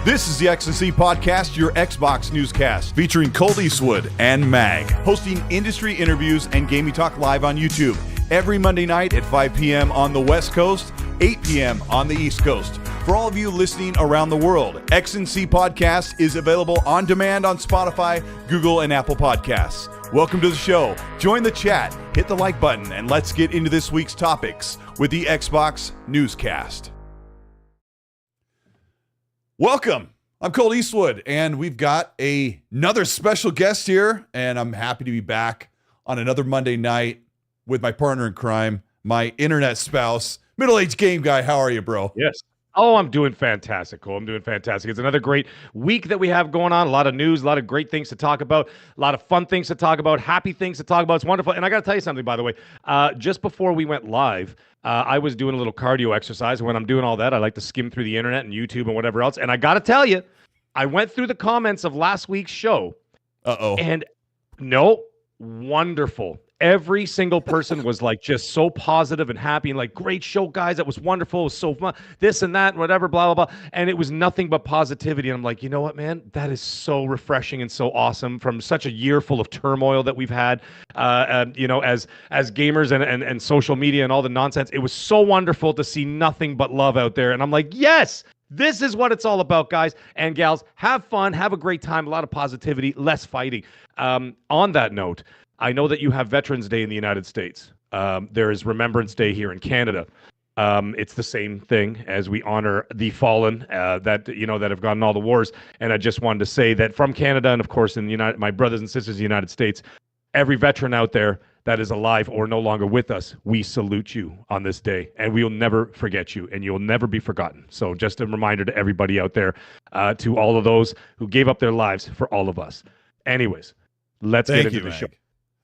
This is the XNC Podcast, your Xbox newscast, featuring Colteastwood and Mag, hosting industry interviews and gaming talk live on YouTube every Monday night at 5 p.m. on the West Coast, 8 p.m. on the East Coast. For all of you listening around the world, XNC Podcast is available on demand on Spotify, Google, and Apple Podcasts. Welcome to the show. Join the chat, hit the like button, and let's get into this week's topics with the Xbox Newscast. Welcome. I'm Colteastwood, and we've got another special guest here, and I'm happy to be back on another Monday night with my partner in crime, my internet spouse, middle-aged game guy. How are you, bro? Yes. Oh, I'm doing fantastic, Cole. I'm doing fantastic. It's another great week that we have going on. A lot of news, a lot of great things to talk about, a lot of fun things to talk about, happy things to talk about. It's wonderful. And I got to tell you something, by the way. Just before we went live, I was doing a little cardio exercise. When I'm doing all that, I like to skim through the internet and YouTube and whatever else. And I got to tell you, I went through the comments of last week's show. And no, wonderful. Every single person was like just so positive and happy and like, great show, guys. That was wonderful. It was so fun. This and that, and whatever, blah, blah, blah. And it was nothing but positivity. And I'm like, you know what, man? That is so refreshing and so awesome from such a year full of turmoil that we've had, you know, as gamers and social media and all the nonsense. It was so wonderful to see nothing but love out there. And I'm like, yes, this is what it's all about, guys and gals. Have fun. Have a great time. A lot of positivity, less fighting. On that note, I know that you have Veterans Day in the United States. There is Remembrance Day here in Canada. It's the same thing as we honor the fallen that have gone in all the wars. And I just wanted to say that from Canada and, of course, in my brothers and sisters in the United States, every veteran out there that is alive or no longer with us, we salute you on this day. And we will never forget you, and you'll never be forgotten. So just a reminder to everybody out there, to all of those who gave up their lives for all of us. Anyways, let's get into the show.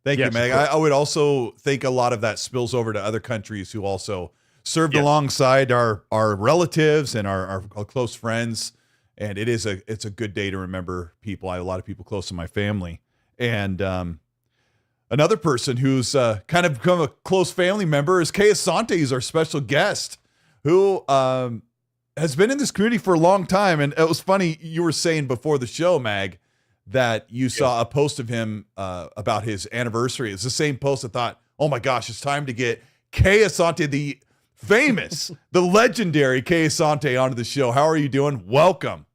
Thank you, Meg. I would also think a lot of that spills over to other countries who also served alongside our relatives and our close friends. And it's a good day to remember people. I have a lot of people close to my family. And another person who's kind of become a close family member is Kay Asante, who's our special guest, who has been in this community for a long time. And it was funny, you were saying before the show, Mag, that you saw a post of him about his anniversary. It's the same post. I thought, oh my gosh, it's time to get Kay Asante, the famous, the legendary Kay Asante, onto the show. How are you doing? Welcome.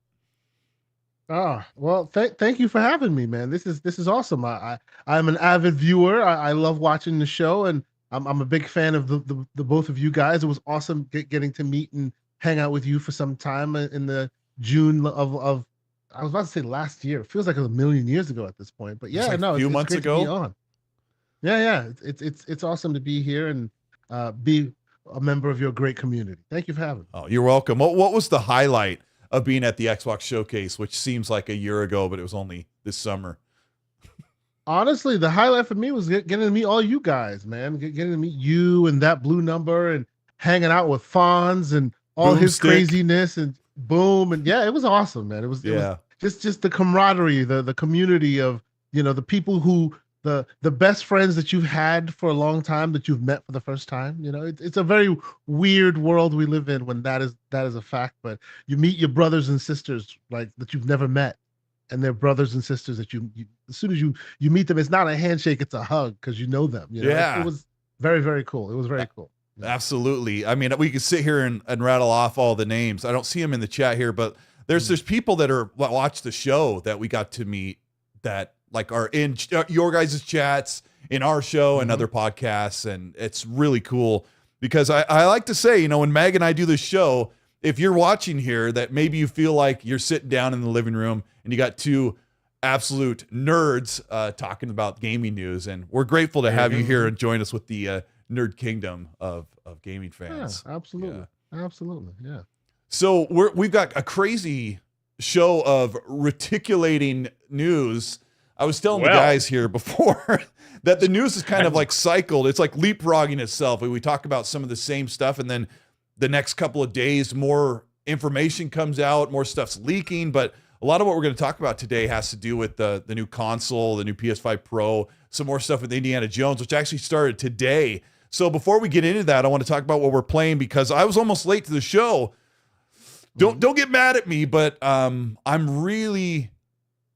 Oh, well, thank you for having me, man. This is awesome. I'm an avid viewer. I love watching the show, and I'm a big fan of the both of you guys. It was awesome getting to meet and hang out with you for some time in the June of I was about to say last year. It feels like a million years ago at this point, but yeah, a few months ago. Yeah. It's awesome to be here and be a member of your great community. Thank you for having me. Oh, you're welcome. What was the highlight of being at the Xbox Showcase, which seems like a year ago, but it was only this summer? Honestly, the highlight for me was getting to meet all you guys, man. Getting to meet you and that blue number and hanging out with Fonz and all his craziness and Boom. And yeah, it was awesome, man. It was just the camaraderie, the community of, the people who the best friends that you've had for a long time that you've met for the first time. It's a very weird world we live in when that is a fact, but you meet your brothers and sisters like that you've never met, and they're brothers and sisters that you as soon as you meet them, it's not a handshake, it's a hug because you know them. It was very, very cool. It was very cool. Absolutely. I mean, we could sit here and rattle off all the names. I don't see them in the chat here, but there's people that watch the show that we got to meet that like are in your guys' chats, in our show and other podcasts. And it's really cool because I like to say, when Mag and I do this show, if you're watching here, that maybe you feel like you're sitting down in the living room and you got two absolute nerds talking about gaming news. And we're grateful to have you here and join us with the nerd kingdom of gaming fans. Yeah, absolutely. Yeah. Absolutely. Yeah. So we've got a crazy show of reticulating news. I was telling the guys here before that the news is kind of like cycled. It's like leapfrogging itself. We talk about some of the same stuff, and then the next couple of days, more information comes out, more stuff's leaking. But a lot of what we're going to talk about today has to do with the new console, the new PS5 Pro, some more stuff with Indiana Jones, which actually started today. So before we get into that, I want to talk about what we're playing because I was almost late to the show don't get mad at me, but I'm really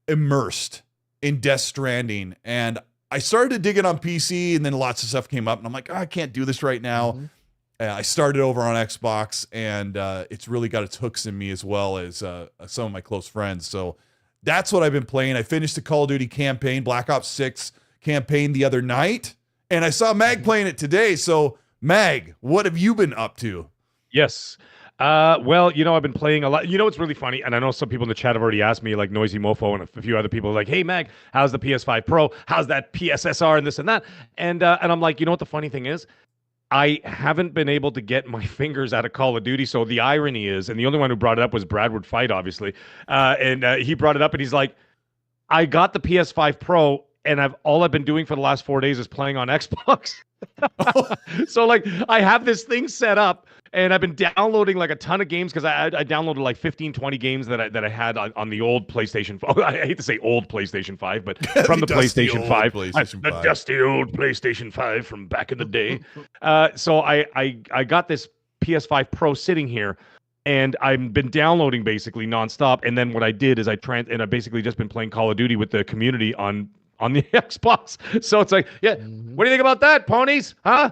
immersed in Death Stranding, and I started to dig it on PC, and then lots of stuff came up, and I'm like, I can't do this right now. I started over on Xbox, and it's really got its hooks in me as well as some of my close friends. So that's what I've been playing. I finished the Call of Duty campaign, Black Ops 6 campaign the other night, and I saw Mag playing it today. So Mag, what have you been up to? Yes. Well, I've been playing a lot. It's really funny, and I know some people in the chat have already asked me, like Noisy Mofo and a few other people, like, hey, Mag, how's the PS5 Pro? How's that PSSR and this and that? And I'm like, what the funny thing is? I haven't been able to get my fingers out of Call of Duty. So the irony is, and the only one who brought it up was Bradward Fight, obviously. And he brought it up, and he's like, I got the PS5 Pro, and all I've been doing for the last 4 days is playing on Xbox. So like I have this thing set up, and I've been downloading like a ton of games because I downloaded like 15, 20 games that I had on the old PlayStation 5. I hate to say old PlayStation 5, but from the PlayStation 5. The dusty old PlayStation 5 from back in the day. So I got this PS5 Pro sitting here, and I've been downloading basically nonstop. And then what I did is I basically just been playing Call of Duty with the community on the Xbox. So it's like, yeah, what do you think about that, ponies? Huh?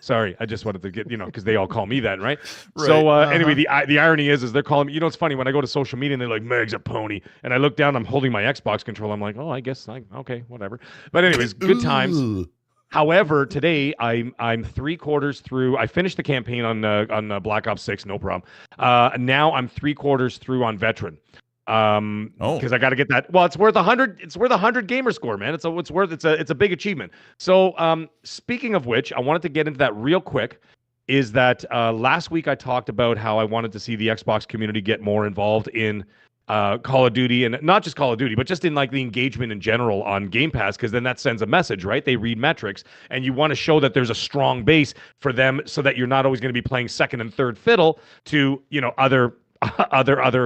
Sorry, I just wanted to get, because they all call me that, right? So anyway, the irony is they're calling me, it's funny, when I go to social media and they're like, Meg's a pony. And I look down, I'm holding my Xbox controller. I'm like, oh, I guess, okay, whatever. But anyways, good times. However, today I'm 3/4 through. I finished the campaign on Black Ops 6, no problem. Now I'm 3/4 through on Veteran. Because I got to get that. Well, it's worth 100. It's worth 100 gamer score, man. It's a big achievement. So, speaking of which, I wanted to get into that real quick. Is that last week I talked about how I wanted to see the Xbox community get more involved in Call of Duty, and not just Call of Duty, but just in like the engagement in general on Game Pass, because then that sends a message, right? They read metrics, and you want to show that there's a strong base for them, so that you're not always going to be playing second and third fiddle to other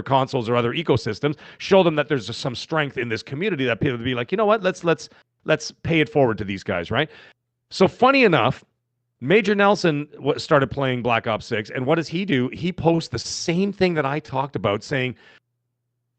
consoles or other ecosystems. Show them that there's some strength in this community, that people would be like, you know what, let's pay it forward to these guys, right? So funny enough, Major Nelson started playing Black Ops 6, and what does he do? He posts the same thing that I talked about, saying,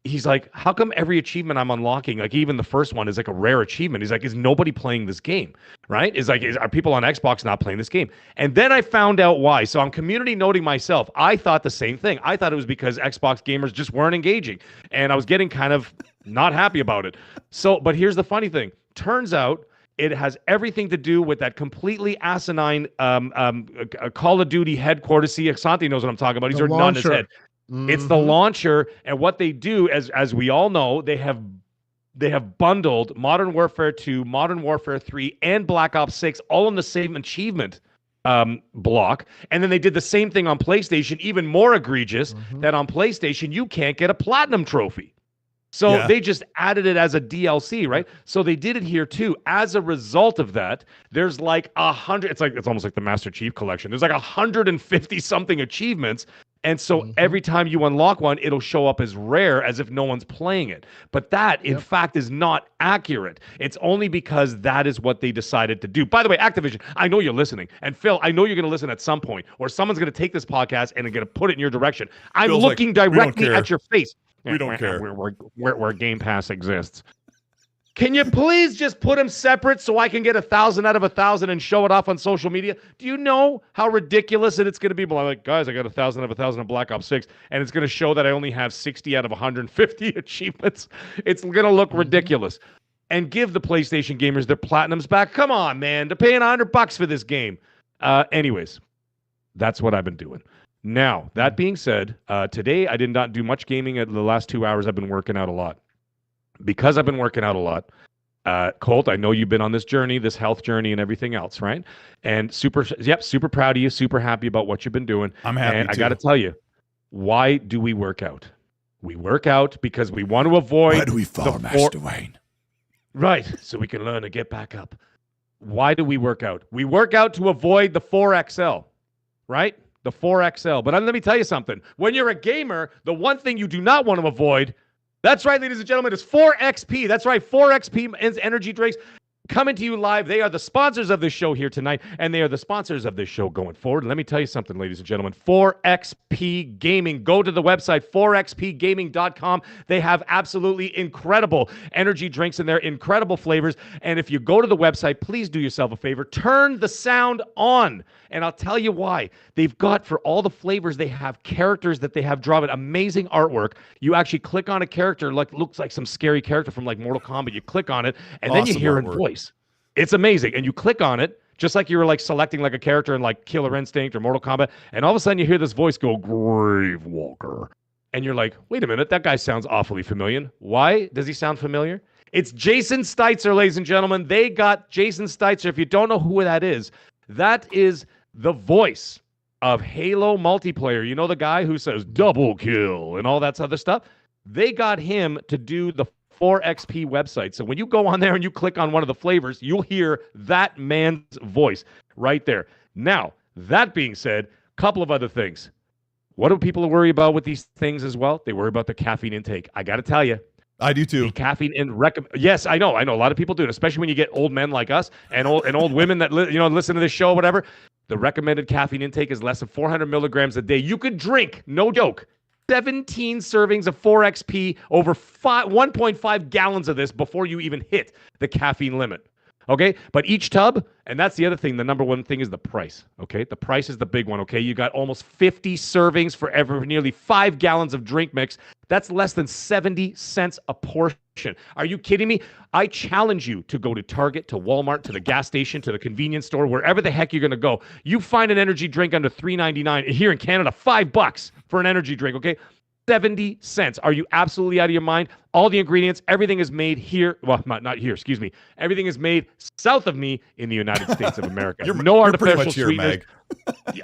he's like, how come every achievement I'm unlocking, like even the first one, is like a rare achievement? He's like, is nobody playing this game, right? Are people on Xbox not playing this game? And then I found out why. So I'm community noting myself. I thought the same thing. I thought it was because Xbox gamers just weren't engaging, and I was getting kind of not happy about it. So, but here's the funny thing. Turns out it has everything to do with that completely asinine Call of Duty headquarters. See, Asante knows what I'm talking about. He's already nodding his head. It's the launcher, and what they do, as we all know, they have bundled Modern Warfare 2, Modern Warfare 3, and Black Ops 6 all in the same achievement block. And then they did the same thing on PlayStation, even more egregious, that on PlayStation you can't get a platinum trophy. So they just added it as a DLC, right? So they did it here too. As a result of that, there's like 100. It's almost like the Master Chief Collection. There's like 150 something achievements. And so every time you unlock one, it'll show up as rare, as if no one's playing it. But that, in fact, is not accurate. It's only because that is what they decided to do. By the way, Activision, I know you're listening. And Phil, I know you're going to listen at some point, or someone's going to take this podcast and going to put it in your direction. I'm Phil's looking directly at your face. We don't care. Where Game Pass exists. Can you please just put them separate so I can get 1,000 out of 1,000 and show it off on social media? Do you know how ridiculous it's going to be? I'm like, guys, I got 1,000 out of 1,000 on Black Ops 6, and it's going to show that I only have 60 out of 150 achievements. It's going to look ridiculous. And give the PlayStation gamers their platinums back. Come on, man. They're paying $100 for this game. Anyways, that's what I've been doing. Now, that being said, today I did not do much gaming. At the last 2 hours, I've been working out a lot. Because I've been working out a lot, Colt, I know you've been on this journey, this health journey and everything else, right? And super proud of you, super happy about what you've been doing. I'm happy and too. I got to tell you, why do we work out? We work out because we want to avoid... Why do we fall, Master Wayne? Right, so we can learn to get back up. Why do we work out? We work out to avoid the 4XL, right? The 4XL. But let me tell you something. When you're a gamer, the one thing you do not want to avoid... That's right, ladies and gentlemen. It's 4XP. That's right, 4XP energy drinks. coming to you live. They are the sponsors of this show here tonight, and they are the sponsors of this show going forward. And let me tell you something, ladies and gentlemen. 4XP Gaming. Go to the website, 4xpgaming.com. They have absolutely incredible energy drinks in there, incredible flavors. And if you go to the website, please do yourself a favor. Turn the sound on. And I'll tell you why. They've got, for all the flavors, they have characters that they have drawn. Amazing artwork. You actually click on a character, looks like some scary character from like Mortal Kombat. You click on it, and then you hear in voice. It's amazing. And you click on it, just like you were like selecting like a character in like Killer Instinct or Mortal Kombat. And all of a sudden you hear this voice go, Gravewalker. And you're like, wait a minute, that guy sounds awfully familiar. Why does he sound familiar? It's Jason Steitzer, ladies and gentlemen. They got Jason Steitzer. If you don't know who that is the voice of Halo multiplayer. You know, the guy who says double kill and all that other stuff? They got him to do the 4XP website. So when you go on there and you click on one of the flavors, you'll hear that man's voice right there. Now, that being said, a couple of other things. What do people worry about with these things as well? They worry about the caffeine intake. I got to tell you. I do too. The caffeine yes, I know. A lot of people do it, especially when you get old men like us and old women that listen to this show or whatever. The recommended caffeine intake is less than 400 milligrams a day. You could drink, no joke, 17 servings of 4XP, over 1.5 gallons of this before you even hit the caffeine limit. Okay, but each tub, and that's the other thing, the number one thing is the price. Okay, the price is the big one. Okay, you got almost 50 servings for nearly 5 gallons of drink mix. That's less than 70 cents a portion. Are you kidding me? I challenge you to go to Target, to Walmart, to the gas station, to the convenience store, wherever the heck you're going to go. You find an energy drink under $3.99 here in Canada, $5 for an energy drink. Okay. 70 cents. Are you absolutely out of your mind? All the ingredients, everything is made here. Well, not here, excuse me. Everything is made south of me in the United States of America. No artificial sweeteners.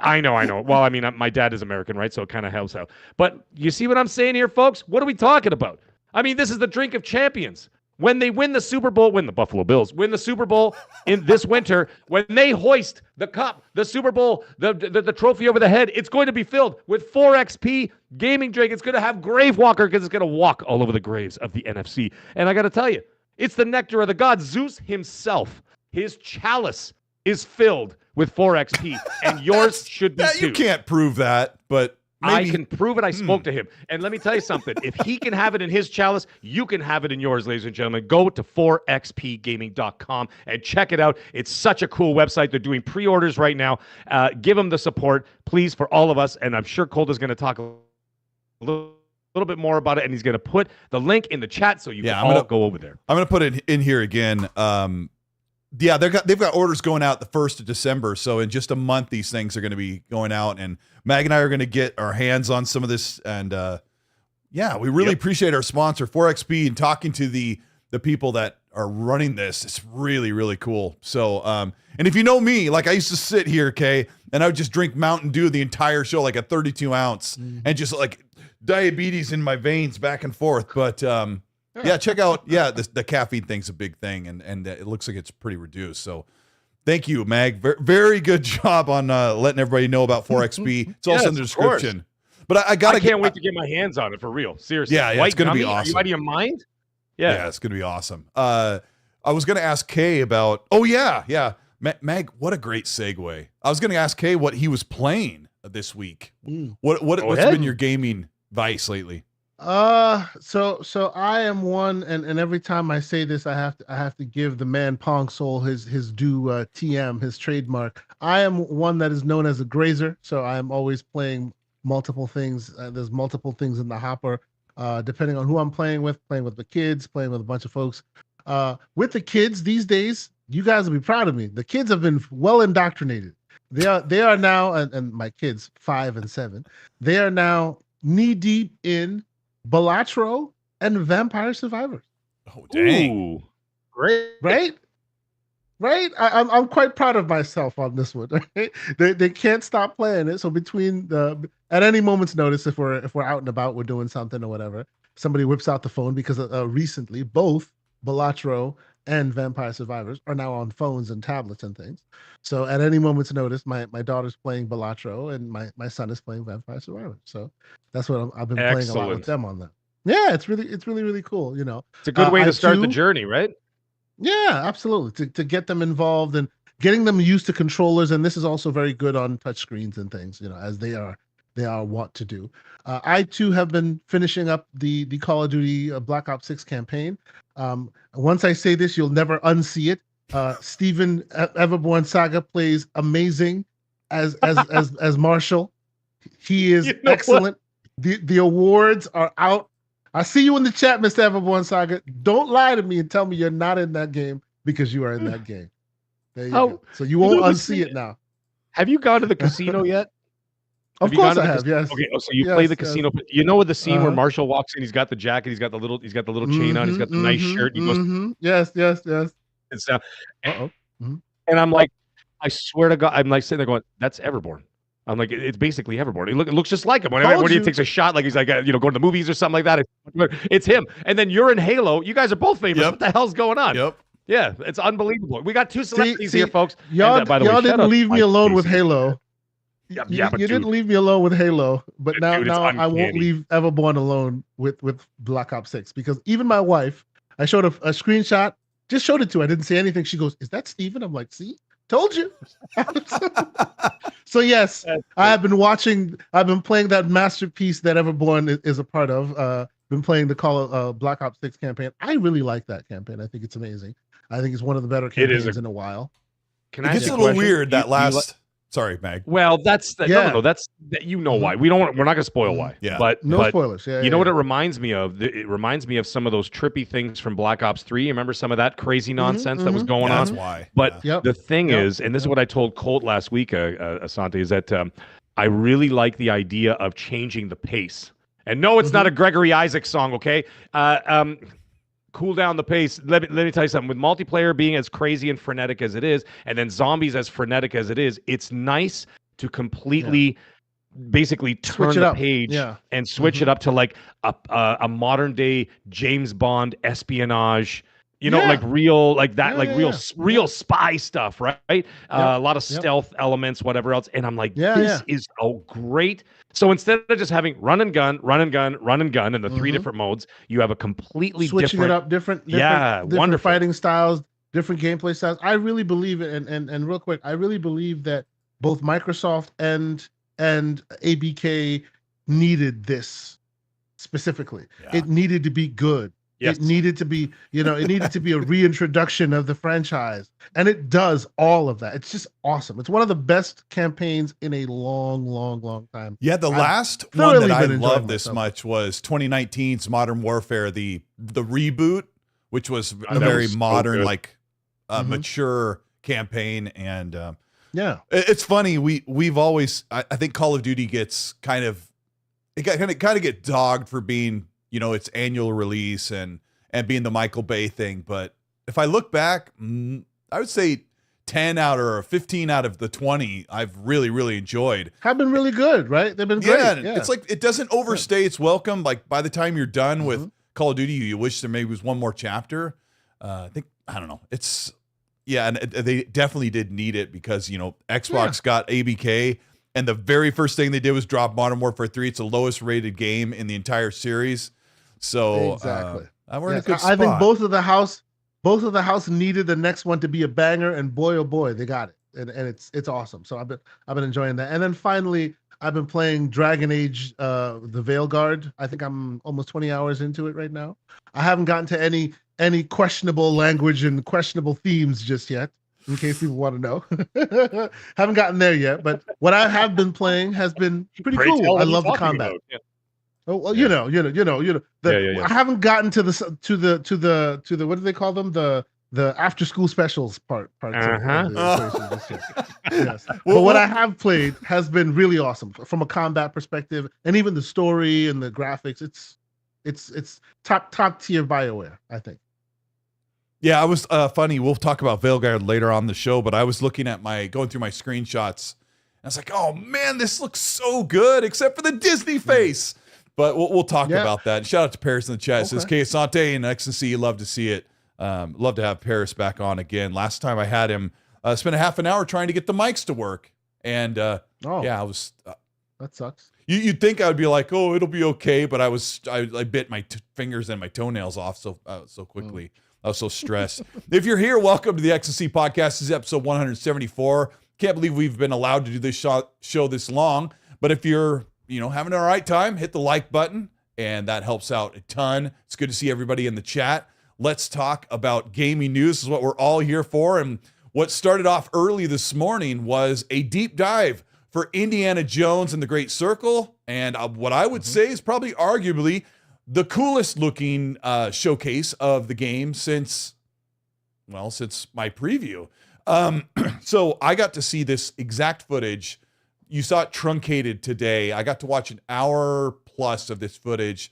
I know. Well, I mean, my dad is American, right? So it kind of helps out. But you see what I'm saying here, folks? What are we talking about? I mean, this is the drink of champions. When they win the Super Bowl, when the Buffalo Bills win the Super Bowl in this winter, when they hoist the cup, the Super Bowl, the trophy over the head, it's going to be filled with 4XP gaming drink. It's going to have Gravewalker because it's going to walk all over the graves of the NFC. And I got to tell you, it's the nectar of the gods. Zeus himself, his chalice is filled with 4XP, and yours should be too. You can't prove that, but maybe. I can prove it. I spoke to him. And let me tell you something. If he can have it in his chalice, you can have it in yours, ladies and gentlemen. Go to 4xpgaming.com and check it out. It's such a cool website. They're doing pre-orders right now. Give them the support, please, for all of us. And I'm sure Colt is going to talk a little bit more about it, and he's going to put the link in the chat so you can all go over there. I'm going to put it in here again. Yeah, they've got orders going out the 1st of December. So in just a month, these things are going to be going out, and Mag and I are going to get our hands on some of this. And yeah, we really appreciate our sponsor, 4XP, and talking to the people that are running this. It's really, really cool. So, and if you know me, like I used to sit here, Kay, and I would just drink Mountain Dew the entire show, like a 32 ounce, and just like diabetes in my veins back and forth. But yeah, check out, the caffeine thing's a big thing, and it looks like it's pretty reduced. So thank you, Mag. Very good job on letting everybody know about 4XP. It's also in the description. But I can't wait to get my hands on it for real. Seriously. Yeah, it's going to be awesome. Are you out of your mind? Yeah, it's going to be awesome. I was going to ask Kay about, Mag, what a great segue. I was going to ask Kay what he was playing this week. What's been your gaming vice lately? So I am one, and every time I say this, I have to give the man Pong Soul his due TM, his trademark. I am one that is known as a grazer, so I am always playing multiple things. There's multiple things in the hopper, depending on who I'm playing with the kids, playing with a bunch of folks. With the kids these days, you guys will be proud of me. The kids have been well indoctrinated. They are now, and my kids 5 and 7, they are now knee deep in Balatro and Vampire Survivors. Oh, dang. Ooh, great. Right? I'm quite proud of myself on this one. Right? They can't stop playing it. So at any moment's notice, if we're out and about, we're doing something or whatever, somebody whips out the phone, because recently both Balatro and Vampire Survivors are now on phones and tablets and things. So at any moment's notice, my daughter's playing Balatro and my son is playing Vampire Survivors. So that's what I've been playing a lot with them on that. Yeah, it's really cool. You know, it's a good way to start the journey, right? Yeah, absolutely. To get them involved and getting them used to controllers, and this is also very good on touchscreens and things, as they are wont to do. I too have been finishing up the Call of Duty Black Ops 6 campaign. Once I say this, you'll never unsee it. Steven Everborn Saga plays amazing as Marshall. He is excellent. The awards are out. I see you in the chat, Mr. Everborn Saga. Don't lie to me and tell me you're not in that game because you are in that game. There you go. So you won't unsee it now. Have you gone to the casino yet? Of course I have. Yes. Okay. So you play the casino. You know, with the scene where Marshall walks in, he's got the jacket, he's got the little chain on, he's got the nice shirt. He goes, yes. And I'm like, I swear to God, I'm like sitting there going, that's Everborn. I'm like, it's basically Everborn. It looks just like him. When he takes a shot, like he's like, going to the movies or something like that. It's him. And then you're in Halo. You guys are both famous. Yep. What the hell's going on? Yep. Yeah, it's unbelievable. We got two celebrities here, folks. Y'all didn't leave me alone with Halo. Yeah, you didn't leave me alone with Halo, but now I won't leave Everborn alone with Black Ops 6 because even my wife, I showed a screenshot, just showed it to her. I didn't say anything. She goes, "Is that Steven?" I'm like, "See, told you." So yes, I've been playing that masterpiece that Everborn is a part of. Been playing the Black Ops 6 campaign. I really like that campaign. I think it's amazing. I think it's one of the better campaigns in a while. It gets a little weird that last. Sorry, Mag. Well, that's no. That's why we're not going to spoil why. Yeah, but no spoilers. Yeah, you know what it reminds me of? It reminds me of some of those trippy things from Black Ops 3. You remember some of that crazy nonsense that was going on? That's why. But the thing is, and this is what I told Colt last week, Asante, is that I really like the idea of changing the pace. And no, it's not a Gregory Isaacs song, okay? Cool down the pace. Let me tell you something. With multiplayer being as crazy and frenetic as it is, and then zombies as frenetic as it is, it's nice to completely, basically turn the page and switch it up to like a modern day James Bond espionage. Like real, like that, real spy stuff, right? A lot of stealth elements, whatever else. And I'm like, this is great. So instead of just having run and gun, and the three different modes, you have a completely switching it up, different wonderful fighting styles, different gameplay styles. I really believe it, and real quick, I really believe that both Microsoft and ABK needed this specifically. It needed to be good. Yes. It needed to be, it needed to be a reintroduction of the franchise. And it does all of that. It's just awesome. It's one of the best campaigns in a long, long, long time. Yeah, the last one that I loved this much was 2019's Modern Warfare, the reboot, which was a very modern, mature campaign. And it's funny. We've always, I think Call of Duty gets kind of get dogged for being, its annual release and being the Michael Bay thing. But if I look back, I would say 10 out or 15 out of the 20 I've really, really enjoyed. Have been really good, right? They've been great. Yeah, it's like it doesn't overstay its welcome. Like by the time you're done with Call of Duty, you wish there maybe was one more chapter. I don't know. And they definitely did need it because, Xbox got ABK. And the very first thing they did was drop Modern Warfare 3. It's the lowest rated game in the entire series. So exactly. We're in a good spot. I think both of the house needed the next one to be a banger, and boy oh boy, they got it. And it's awesome. So I've been enjoying that. And then finally, I've been playing Dragon Age the Veilguard. I think I'm almost 20 hours into it right now. I haven't gotten to any questionable language and questionable themes just yet, in case people want to know. Haven't gotten there yet, but what I have been playing has been pretty cool. I love the combat. Oh well, I haven't gotten to the what do they call them? The after school specials part. Yes. But what I have played has been really awesome from a combat perspective, and even the story and the graphics. It's top tier BioWare, I think. Yeah, I was funny. We'll talk about Veilguard later on the show, but I was looking at going through my screenshots. And I was like, oh man, this looks so good, except for the Disney face. But we'll talk about that. And shout out to Paris in the chat. It says, K. Asante and XNC, love to see it. Love to have Paris back on again. Last time I had him, spent a half an hour trying to get the mics to work. And I was... that sucks. You'd think I would be like, oh, it'll be okay. But I bit my fingers and my toenails off so quickly. I was so stressed. If you're here, welcome to the XNC Podcast. This is episode 174. Can't believe we've been allowed to do this show this long. But if you're, having the right time, hit the like button, and that helps out a ton. It's good to see everybody in the chat. Let's talk about gaming news. This is what we're all here for. And what started off early this morning was a deep dive for Indiana Jones and the Great Circle. And what I would say is probably arguably the coolest looking showcase of the game since my preview. So I got to see this exact footage. You saw it truncated today. I got to watch an hour plus of this footage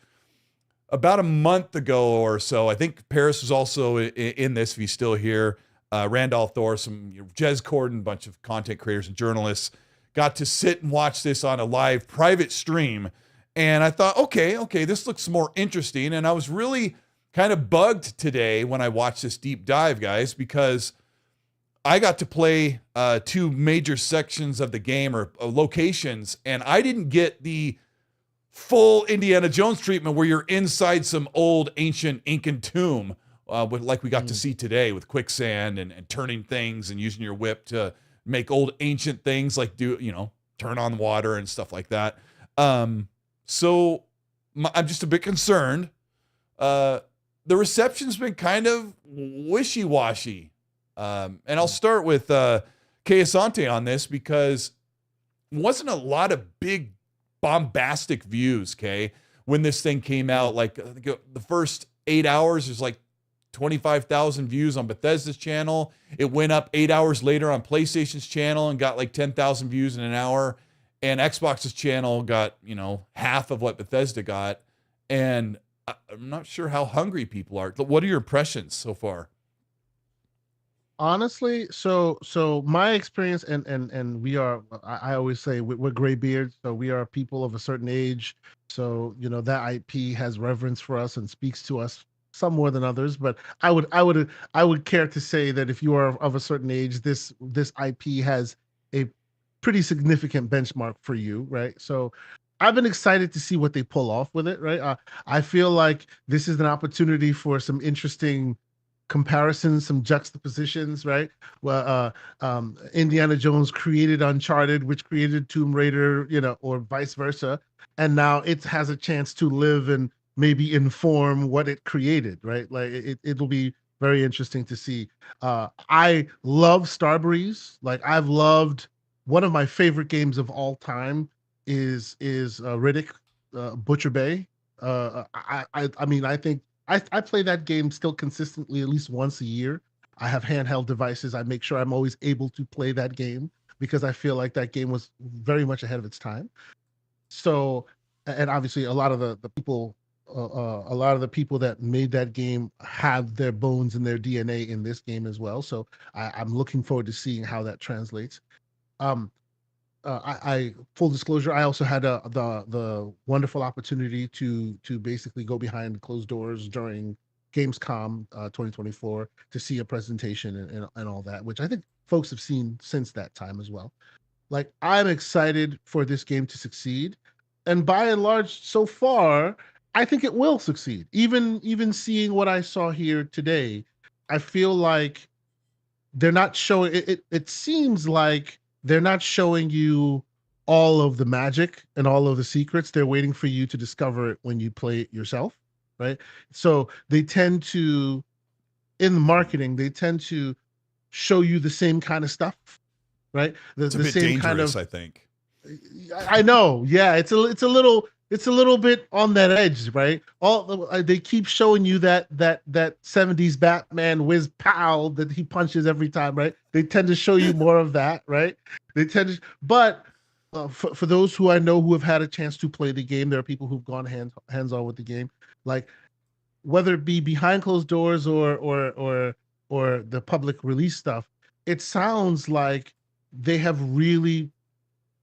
about a month ago or so. I think Paris was also in this, if he's still here. Randolph Thor, some Jez Corden, a bunch of content creators and journalists got to sit and watch this on a live private stream. And I thought, okay, this looks more interesting. And I was really kind of bugged today when I watched this deep dive, guys, because I got to play two major sections of the game or locations, and I didn't get the full Indiana Jones treatment where you're inside some old ancient Incan tomb, like we got to see today with quicksand and turning things and using your whip to make old ancient things like turn on water and stuff like that. So I'm just a bit concerned. The reception's been kind of wishy-washy. And I'll start with Kay Asante on this because it wasn't a lot of big bombastic views, Kay, when this thing came out. Like the first 8 hours, there's like 25,000 views on Bethesda's channel. It went up 8 hours later on PlayStation's channel and got like 10,000 views in an hour. And Xbox's channel got, half of what Bethesda got. And I'm not sure how hungry people are. What are your impressions so far? Honestly, so my experience, and we are, I always say we're gray beards, so we are people of a certain age. So that IP has reverence for us and speaks to us some more than others. But I would care to say that if you are of a certain age, this IP has a pretty significant benchmark for you, right? So I've been excited to see what they pull off with it, right? I feel like this is an opportunity for some interesting comparisons, some juxtapositions, right? Well, Indiana Jones created Uncharted, which created Tomb Raider, or vice versa, and now it has a chance to live and maybe inform what it created, right? Like it'll be very interesting to see. I love Starbreeze. Like I've loved one of my favorite games of all time is Riddick, Butcher Bay. I mean, I think I play that game still consistently at least once a year. I have handheld devices. I make sure I'm always able to play that game because I feel like that game was very much ahead of its time. So, and obviously a lot of the people that made that game have their bones and their DNA in this game as well. So I'm looking forward to seeing how that translates. I full disclosure, I also had the wonderful opportunity to basically go behind closed doors during Gamescom 2024 to see a presentation and all that, which I think folks have seen since that time as well. Like I'm excited for this game to succeed, and by and large, so far, I think it will succeed. Even seeing what I saw here today, I feel like they're not showing it. It seems like they're not showing you all of the magic and all of the secrets. They're waiting for you to discover it when you play it yourself, right? So they tend to, in the marketing, they tend to show you the same kind of stuff, right? It's a bit same dangerous, kind of, I think. I know, yeah. It's a little bit on that edge, right? They keep showing you that 70s Batman whiz pow that he punches every time, right? They tend to show you more of that, right? But for those who I know who have had a chance to play the game, there are people who've gone hands on with the game, like whether it be behind closed doors or the public release stuff. It sounds like they have really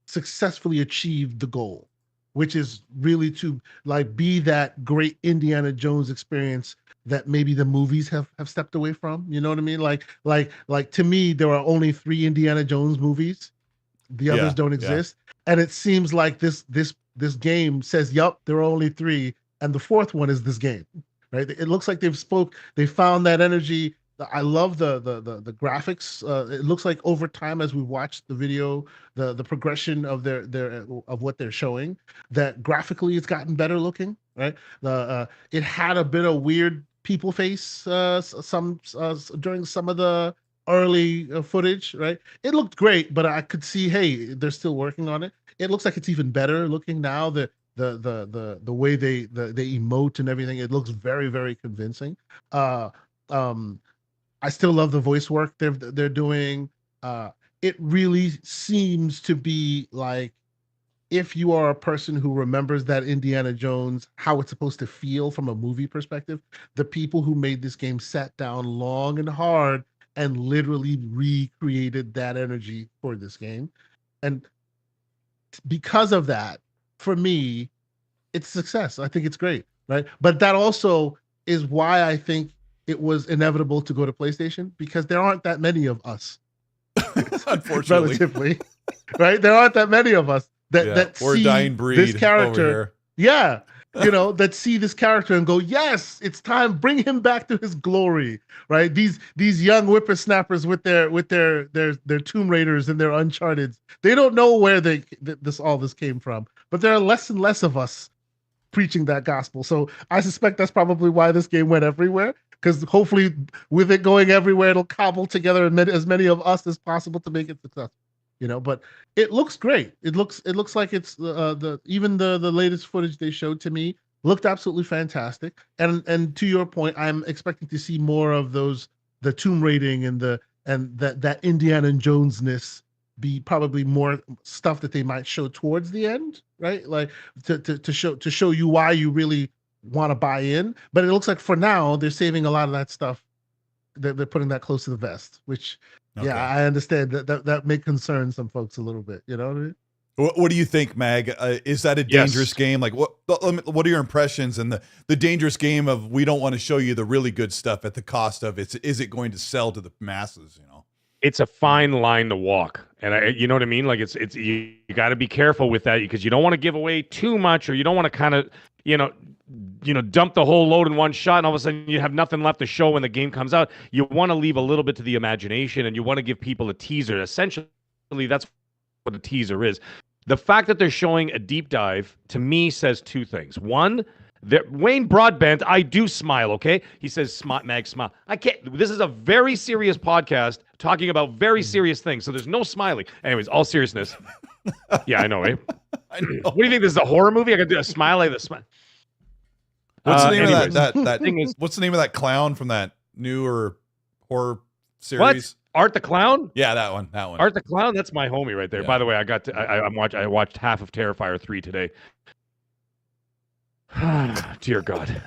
successfully achieved the goal, which is really to like be that great Indiana Jones experience that maybe the movies have stepped away from. You know what I mean? Like to me, there are only 3 Indiana Jones movies. The others don't exist. And it seems like this game says, yup, there are only 3. And the 4th one is this game. right? It looks like they found that energy. I love the graphics. It looks like over time, as we watch the video, the progression of of what they're showing, that graphically it's gotten better looking, right? It had a bit of weird people face during some of the early footage, right? It looked great, but I could see, hey, they're still working on it. It looks like it's even better looking now. The way they emote and everything, it looks very, very convincing. I still love the voice work they're doing. It really seems to be like, if you are a person who remembers that Indiana Jones, how it's supposed to feel from a movie perspective, the people who made this game sat down long and hard and literally recreated that energy for this game. And because of that, for me, it's a success. I think it's great, right? But that also is why I think it was inevitable to go to PlayStation, because there aren't that many of us. Unfortunately. Relatively, right? There aren't that many of us that we're see dying breed this character. over here. Yeah, that see this character and go, yes, it's time, bring him back to his glory, right? These young whippersnappers with their Tomb Raiders and their Uncharted, they don't know where all this came from, but there are less and less of us preaching that gospel. So I suspect that's probably why this game went everywhere, because hopefully with it going everywhere, it'll cobble together as many of us as possible to make it successful. But it looks great. It looks like it's even the latest footage they showed to me looked absolutely fantastic. And to your point, I'm expecting to see more of the tomb raiding and that Indiana Jones-ness be probably more stuff that they might show towards the end, right? Like to show you why you really want to buy in. But it looks like for now they're saving a lot of that stuff. They're putting that close to the vest, which okay. Yeah, I understand that may concern some folks a little bit. You know what I mean? What do you think, Mag? Is that a dangerous game? Like, what are your impressions and the dangerous game of, we don't want to show you the really good stuff at the cost of is it going to sell to the masses? It's a fine line to walk, and you know what I mean. Like it's you got to be careful with that, because you don't want to give away too much, or you don't want to kind of dump the whole load in one shot, and all of a sudden you have nothing left to show when the game comes out. You want to leave a little bit to the imagination, and you want to give people a teaser. Essentially, that's what a teaser is. The fact that they're showing a deep dive, to me, says two things. One, Wayne Broadbent, I do smile, okay? He says, Mag, smile. I can't. This is a very serious podcast talking about very serious things, so there's no smiling. Anyways, all seriousness. Yeah, I know, eh? I know. What do you think? This is a horror movie? I can do a smile like this. What's the name of that thing is? What's the name of that clown from that newer horror series? What? Art the Clown? Yeah, that one. Art the Clown. That's my homie right there. Yeah. By the way, I watched half of Terrifier 3 today. Dear God,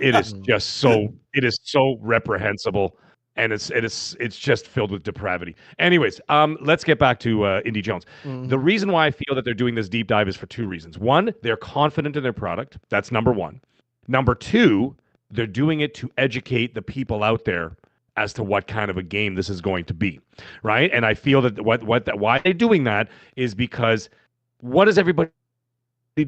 it is just so reprehensible, and it's just filled with depravity. Anyways, let's get back to Indy Jones. Mm-hmm. The reason why I feel that they're doing this deep dive is for two reasons. One, they're confident in their product. That's number one. Number two, they're doing it to educate the people out there as to what kind of a game this is going to be, right? And I feel that why they're doing that is because what does everybody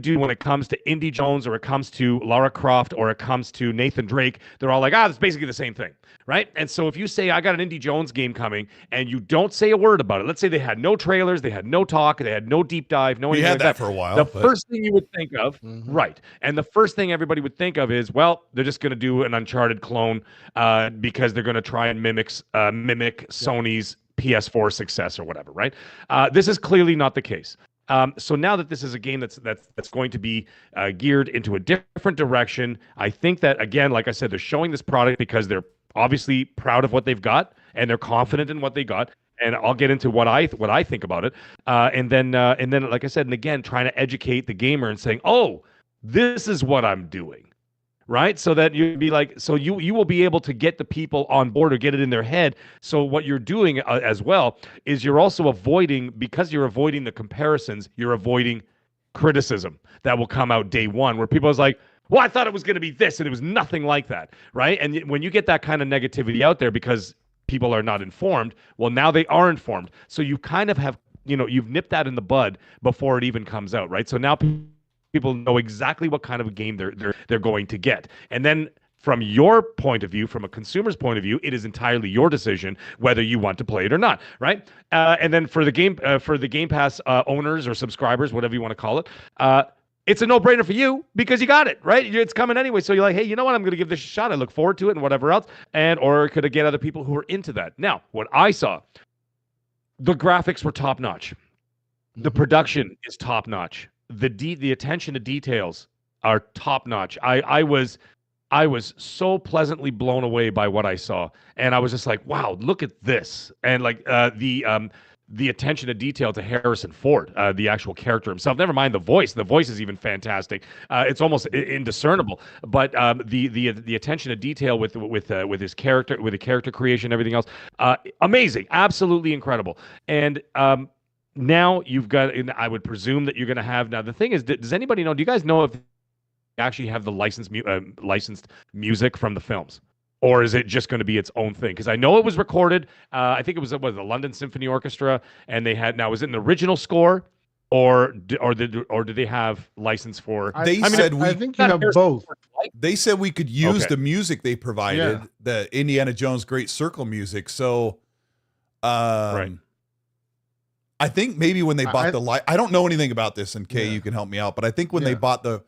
do when it comes to Indy Jones, or it comes to Lara Croft, or it comes to Nathan Drake? They're all like, it's basically the same thing, right? And so if you say, I got an Indy Jones game coming, and you don't say a word about it, let's say they had no trailers, they had no talk, they had no deep dive, no anything had like that for a while. First thing you would think of, right? And the first thing everybody would think of is, well, they're just going to do an Uncharted clone because they're going to try and mimic Sony's PS4 success or whatever, right? This is clearly not the case. So now that this is a game that's going to be geared into a different direction, I think that, again, like I said, they're showing this product because they're obviously proud of what they've got, and they're confident in what they got. And I'll get into what I think about it, and then like I said, and again, trying to educate the gamer and saying, oh, this is what I'm doing. Right? So that you'd be like, so you will be able to get the people on board or get it in their head. So what you're doing as well is you're also avoiding, because you're avoiding the comparisons, you're avoiding criticism that will come out day one, where people is like, well, I thought it was going to be this, and it was nothing like that. Right? And when you get that kind of negativity out there because people are not informed, well, now they are informed. So you kind of have, you've nipped that in the bud before it even comes out. Right? So now people know exactly what kind of a game they're going to get. And then from your point of view, from a consumer's point of view, it is entirely your decision whether you want to play it or not, right? And then for the Game Pass owners or subscribers, whatever you want to call it, it's a no-brainer for you because you got it, right? It's coming anyway. So you're like, hey, you know what? I'm going to give this a shot. I look forward to it and whatever else. Or could I get other people who are into that? Now, what I saw, the graphics were top-notch. The production is top-notch. The attention to details are top-notch. I was so pleasantly blown away by what I saw. And I was just like, wow, look at this. And like the attention to detail to Harrison Ford, the actual character himself. Never mind the voice. The voice is even fantastic. It's almost indiscernible. But the attention to detail with his character, with the character creation, everything else, amazing, absolutely incredible. And now you've got. I would presume that you're going to have. Now the thing is, does anybody know? Do you guys know if they actually have the licensed music from the films? Or is it just going to be its own thing? Because I know it was recorded. I think it was the London Symphony Orchestra, and they had. Now, was it an original score, or did they have license for? I think you have both. They said we could use the music they provided, the Indiana Jones Great Circle music. So, right. I think maybe when they bought I don't know anything about this, and Kay, you can help me out. But I think when they bought the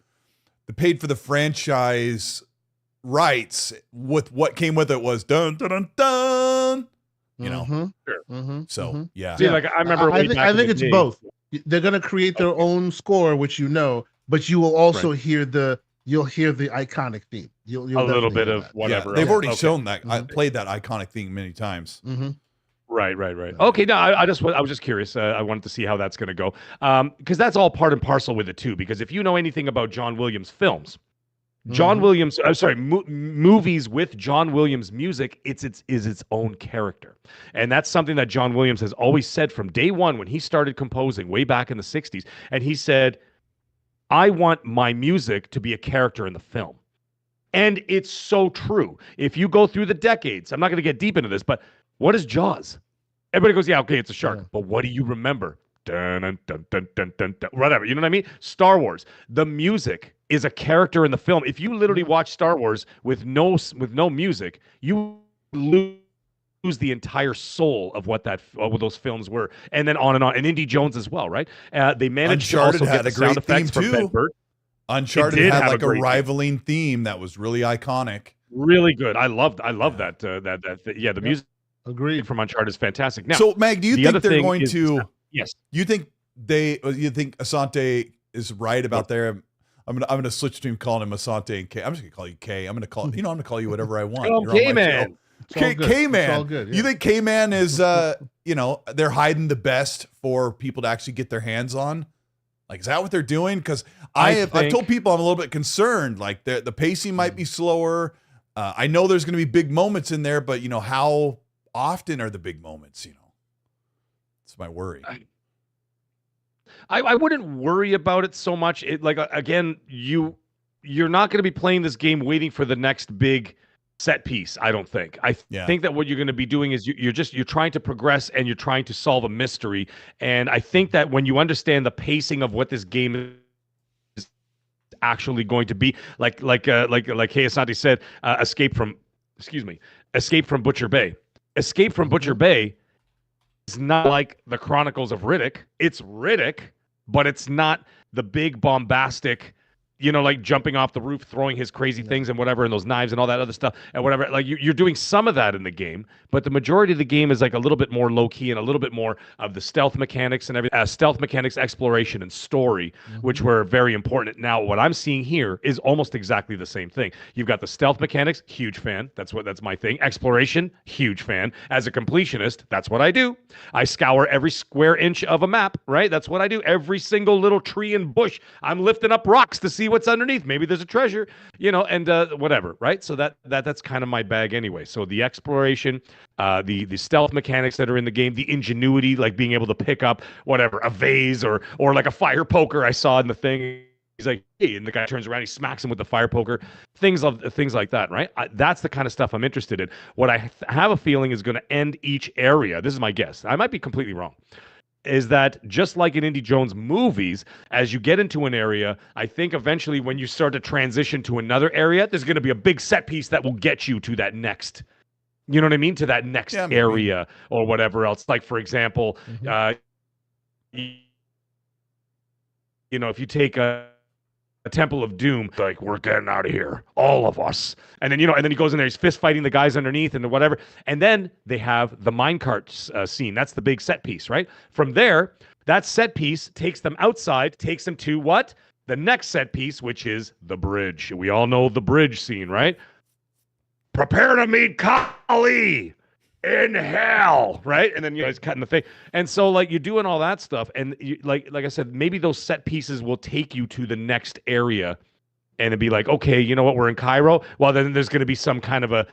paid for the franchise rights, with what came with it was dun dun dun dun. You know, so yeah. See, like I remember. I think it's both. They're gonna create their own score, which but you will also hear the iconic theme. You'll a little bit of whatever. Yeah, they've already shown that. I played that iconic theme many times. Right. Okay, no, I was just curious. I wanted to see how that's going to go, because that's all part and parcel with it too. Because if you know anything about John Williams films, movies with John Williams music, is its own character, and that's something that John Williams has always said from day one when he started composing way back in the '60s, and he said, "I want my music to be a character in the film." And it's so true. If you go through the decades, I'm not going to get deep into this, but what is Jaws? Everybody goes, yeah, okay, it's a shark. But what do you remember? Dun, dun, dun, dun, dun, dun, dun, whatever. You know what I mean? Star Wars. The music is a character in the film. If you literally watch Star Wars with no music, you lose the entire soul of what those films were. And then on and on. And Indy Jones as well, right? They managed Uncharted to also had get the a great sound effects theme from too. Bedford. Uncharted had like a rivaling theme that was really iconic. Really good. I love that. The music. Agreed. From Uncharted is fantastic. Now, so Mag, do you think they're going to? Yes. You think Asante is right about there? I'm gonna switch between calling him Asante and K. I'm just gonna call you K. I'm gonna call you whatever I want. K-Man. K-Man. You think K-Man is they're hiding the best for people to actually get their hands on? Like, is that what they're doing? Because I've told people I'm a little bit concerned. Like the pacing might be slower. I know there's gonna be big moments in there, but how often are the big moments? It's my worry. I wouldn't worry about it so much. Again, you're not going to be playing this game waiting for the next big set piece. I don't think. I think that what you're going to be doing is you're trying to progress and you're trying to solve a mystery. And I think that when you understand the pacing of what this game is actually going to be, like Asante said, Escape from Butcher Bay. Escape from Butcher Bay is not like the Chronicles of Riddick. It's Riddick, but it's not the big bombastic, like jumping off the roof, throwing his crazy things and whatever, and those knives and all that other stuff and whatever. Like you're doing some of that in the game, but the majority of the game is like a little bit more low key and a little bit more of the stealth mechanics and everything. Stealth mechanics, exploration, and story, which were very important. Now, what I'm seeing here is almost exactly the same thing. You've got the stealth mechanics, huge fan. That's my thing. Exploration, huge fan. As a completionist, that's what I do. I scour every square inch of a map, right? That's what I do. Every single little tree and bush, I'm lifting up rocks to see what's underneath. Maybe there's a treasure, and whatever, right? So that's kind of my bag anyway. So the exploration, the stealth mechanics that are in the game, the ingenuity, like being able to pick up whatever, a vase or like a fire poker I saw in the thing. He's like, hey, and the guy turns around, he smacks him with the fire poker, things like that, right? That's the kind of stuff I'm interested in. What I have a feeling is going to end each area. This is my guess. I might be completely wrong. is that just like in Indy Jones movies, as you get into an area, I think eventually when you start to transition to another area, there's going to be a big set piece that will get you to that next, you know what I mean? To that next area or whatever else. Like, for example, you know, if you take a Temple of Doom, like, we're getting out of here, all of us. And then, you know, and then he goes in there, he's fist fighting the guys underneath and whatever. And then they have the minecart scene. That's the big set piece, right? From there, that set piece takes them outside, takes them to what? The next set piece, which is the bridge. We all know the bridge scene, right? Prepare to meet Kali in hell, right? And then you guys cutting the face. And so, like, you're doing all that stuff, and you, like I said, maybe those set pieces will take you to the next area, and it'd be like, okay, you know what, we're in Cairo. Well, then there's going to be some kind of a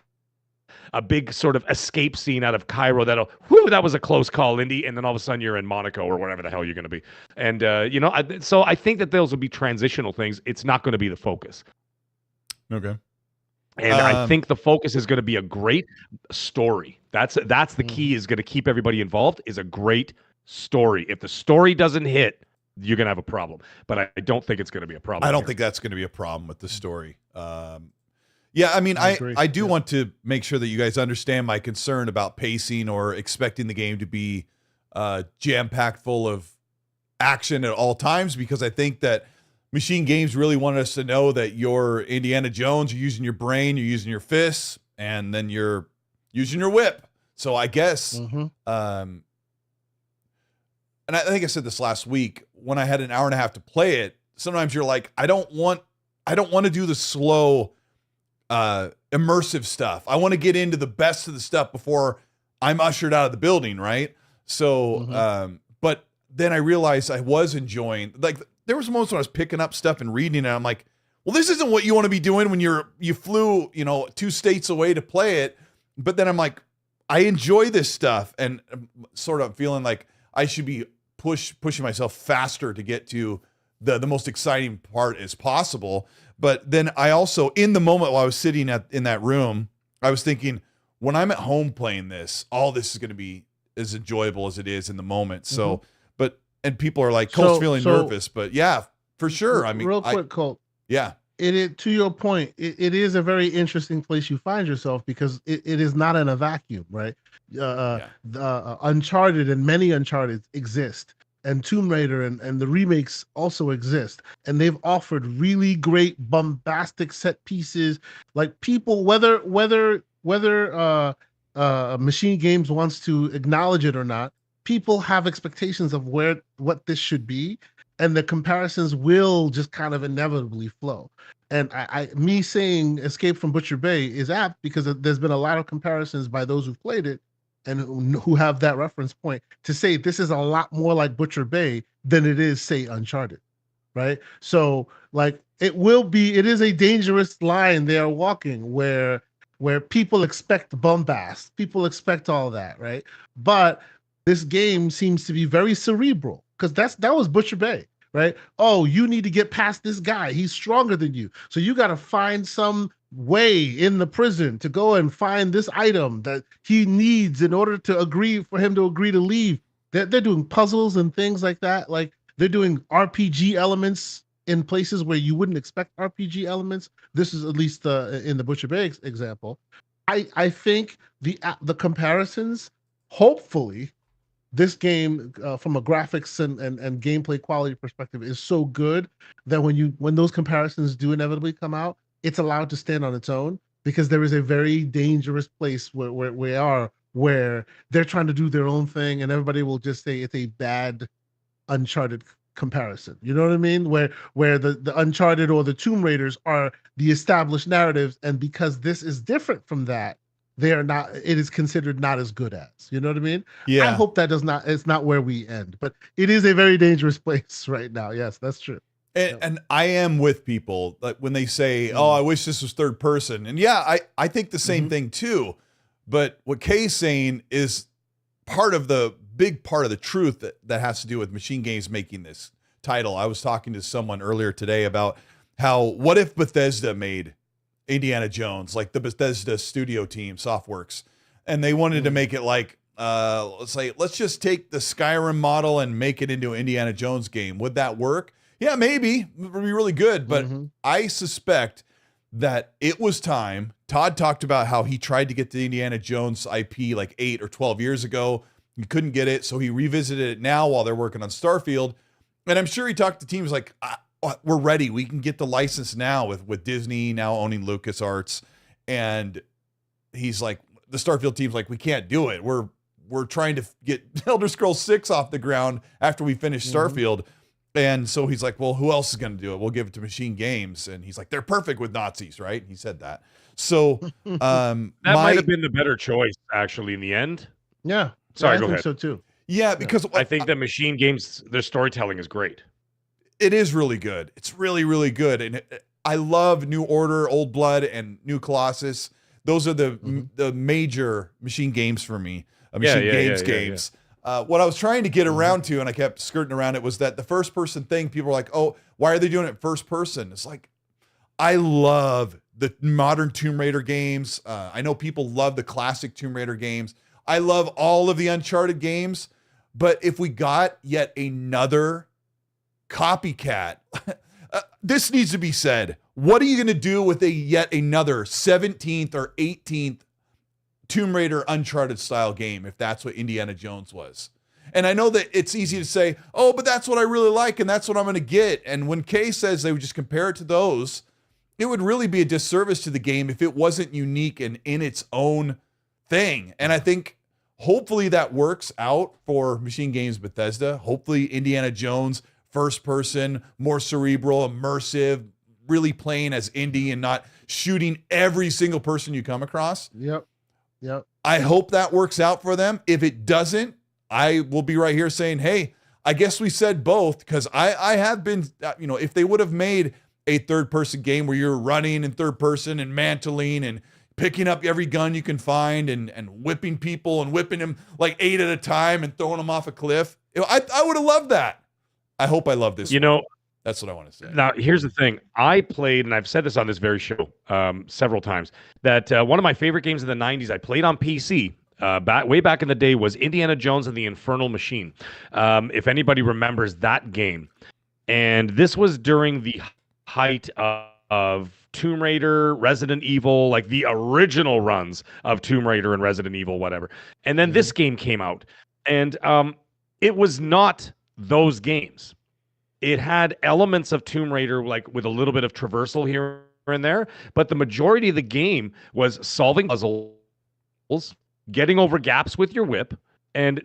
big sort of escape scene out of Cairo that'll, whew, that was a close call, Indy, and then all of a sudden you're in Monaco or whatever the hell you're going to be. And you know, so I think that those will be transitional things. It's not going to be the focus. Okay. And I think the focus is going to be a great story. That's the key, is going to keep everybody involved, is a great story. If the story doesn't hit, you're going to have a problem. But I don't think it's going to be a problem. I don't think that's going to be a problem with the story. Yeah, I mean, I do want to make sure that you guys understand my concern about pacing or expecting the game to be jam-packed full of action at all times, because I think that Machine Games really wanted us to know that you're Indiana Jones, you're using your brain, you're using your fists, and then you're using your whip. So I guess, and I think I said this last week, when I had an hour and a half to play it, sometimes you're like, I don't want to do the slow, immersive stuff. I want to get into the best of the stuff before I'm ushered out of the building, right? So, but then I realized I was enjoying, like, there was moments when I was picking up stuff and reading it, and I'm like, well, this isn't what you want to be doing when you flew, you know, 2 states away to play it. But then I'm like, I enjoy this stuff, and I'm sort of feeling like I should be pushing myself faster to get to the most exciting part as possible. But then I also, in the moment while I was sitting in that room, I was thinking, when I'm at home playing this, all this is going to be as enjoyable as it is in the moment. So, and people are like, Colt's feeling nervous, but yeah, for sure. I mean, real quick, Colt. Yeah. To your point, it is a very interesting place you find yourself, because it is not in a vacuum, right? Uncharted and many Uncharted exist, and Tomb Raider and the remakes also exist, and they've offered really great bombastic set pieces. Like, people, whether Machine Games wants to acknowledge it or not, people have expectations of what this should be, and the comparisons will just kind of inevitably flow. And me saying Escape from Butcher Bay is apt, because there's been a lot of comparisons by those who've played it and who have that reference point to say this is a lot more like Butcher Bay than it is, say, Uncharted, right? So, like, it is a dangerous line they are walking, where people expect bombast, people expect all that, right? But this game seems to be very cerebral, because that was Butcher Bay, right? Oh, you need to get past this guy. He's stronger than you. So you got to find some way in the prison to go and find this item that he needs in order for him to agree to leave. They're doing puzzles and things like that. Like, they're doing RPG elements in places where you wouldn't expect RPG elements. This is at least in the Butcher Bay example. I think the comparisons, hopefully, this game, from a graphics and gameplay quality perspective, is so good that when those comparisons do inevitably come out, it's allowed to stand on its own, because there is a very dangerous place where we are, where they're trying to do their own thing, and everybody will just say it's a bad Uncharted comparison. You know what I mean? Where the Uncharted or the Tomb Raiders are the established narratives, and because this is different from that, they are not, it is considered not as good as, you know what I mean? Yeah. I hope that it's not where we end, but it is a very dangerous place right now. Yes, that's true. And I am with people, like, when they say, oh, I wish this was third person. And yeah, I think the same thing too. But what Kay's saying is big part of the truth that has to do with Machine Games making this title. I was talking to someone earlier today about what if Bethesda made Indiana Jones, like the Bethesda studio team, Softworks, and they wanted to make it like let's just take the Skyrim model and make it into an Indiana Jones game. Would that work? Yeah, maybe. It would be really good. But I suspect that it was time. Todd talked about how he tried to get the Indiana Jones IP like 8 or 12 years ago. He couldn't get it, so he revisited it now while they're working on Starfield. And I'm sure he talked to teams like, we're ready. We can get the license now with Disney now owning LucasArts. And he's like, the Starfield team's like, we can't do it. We're trying to get Elder Scrolls 6 off the ground after we finish Starfield. And so he's like, well, who else is going to do it? We'll give it to Machine Games. And he's like, they're perfect with Nazis, right? He said that. So that might have been the better choice, actually, in the end. Yeah. Sorry, I go think ahead. so too. Yeah, because I think that Machine Games, their storytelling is great. It is really good. It's really, really good. And I love New Order, Old Blood, and New Colossus. Those are the major Machine Games for me. Games. What I was trying to get around to, and I kept skirting around it, was that the first person thing, people were like, oh, why are they doing it first person? It's like, I love the modern Tomb Raider games. I know people love the classic Tomb Raider games. I love all of the Uncharted games. But if we got yet another copycat, this needs to be said. What are you going to do with yet another 17th or 18th Tomb Raider Uncharted style game if that's what Indiana Jones was? And I know that it's easy to say, oh, but that's what I really like and that's what I'm going to get. And when Kay says they would just compare it to those, it would really be a disservice to the game if it wasn't unique and in its own thing. And I think hopefully that works out for Machine Games Bethesda. Hopefully Indiana Jones, first person, more cerebral, immersive, really playing as Indy and not shooting every single person you come across. Yep. I hope that works out for them. If it doesn't, I will be right here saying, hey, I guess we said both, because I have been, if they would have made a third person game where you're running in third person and mantling and picking up every gun you can find and whipping people and whipping them like 8 at a time and throwing them off a cliff, I would have loved that. I hope I love this. That's what I want to say. Now, here's the thing. I played, and I've said this on this very show several times, that one of my favorite games in the 90s I played on PC way back in the day was Indiana Jones and the Infernal Machine. If anybody remembers that game. And this was during the height of Tomb Raider, Resident Evil, like the original runs of Tomb Raider and Resident Evil, whatever. And then this game came out. And it was not those games. It had elements of Tomb Raider, like with a little bit of traversal here and there, but the majority of the game was solving puzzles, getting over gaps with your whip, and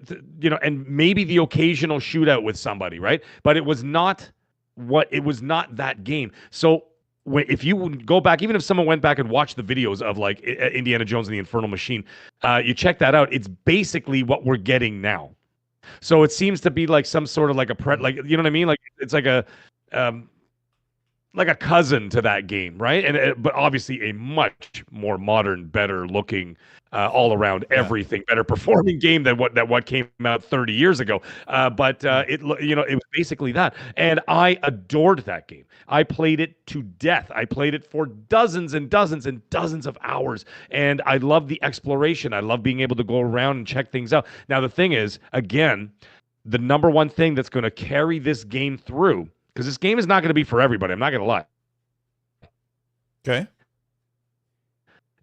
and maybe the occasional shootout with somebody, right? But it was not that game. So if you would go back, even if someone went back and watched the videos of like Indiana Jones and the Infernal Machine, you check that out. It's basically what we're getting now. So it seems to be like some sort of like you know what I mean? Like it's like a cousin to that game, right? And but obviously a much more modern, better looking, all around everything, better performing game than what came out 30 years ago. But it was basically that, and I adored that game. I played it to death. I played it for dozens and dozens and dozens of hours, and I love the exploration. I love being able to go around and check things out. Now the thing is, again, the number one thing that's going to carry this game through, because this game is not going to be for everybody. I'm not going to lie. Okay.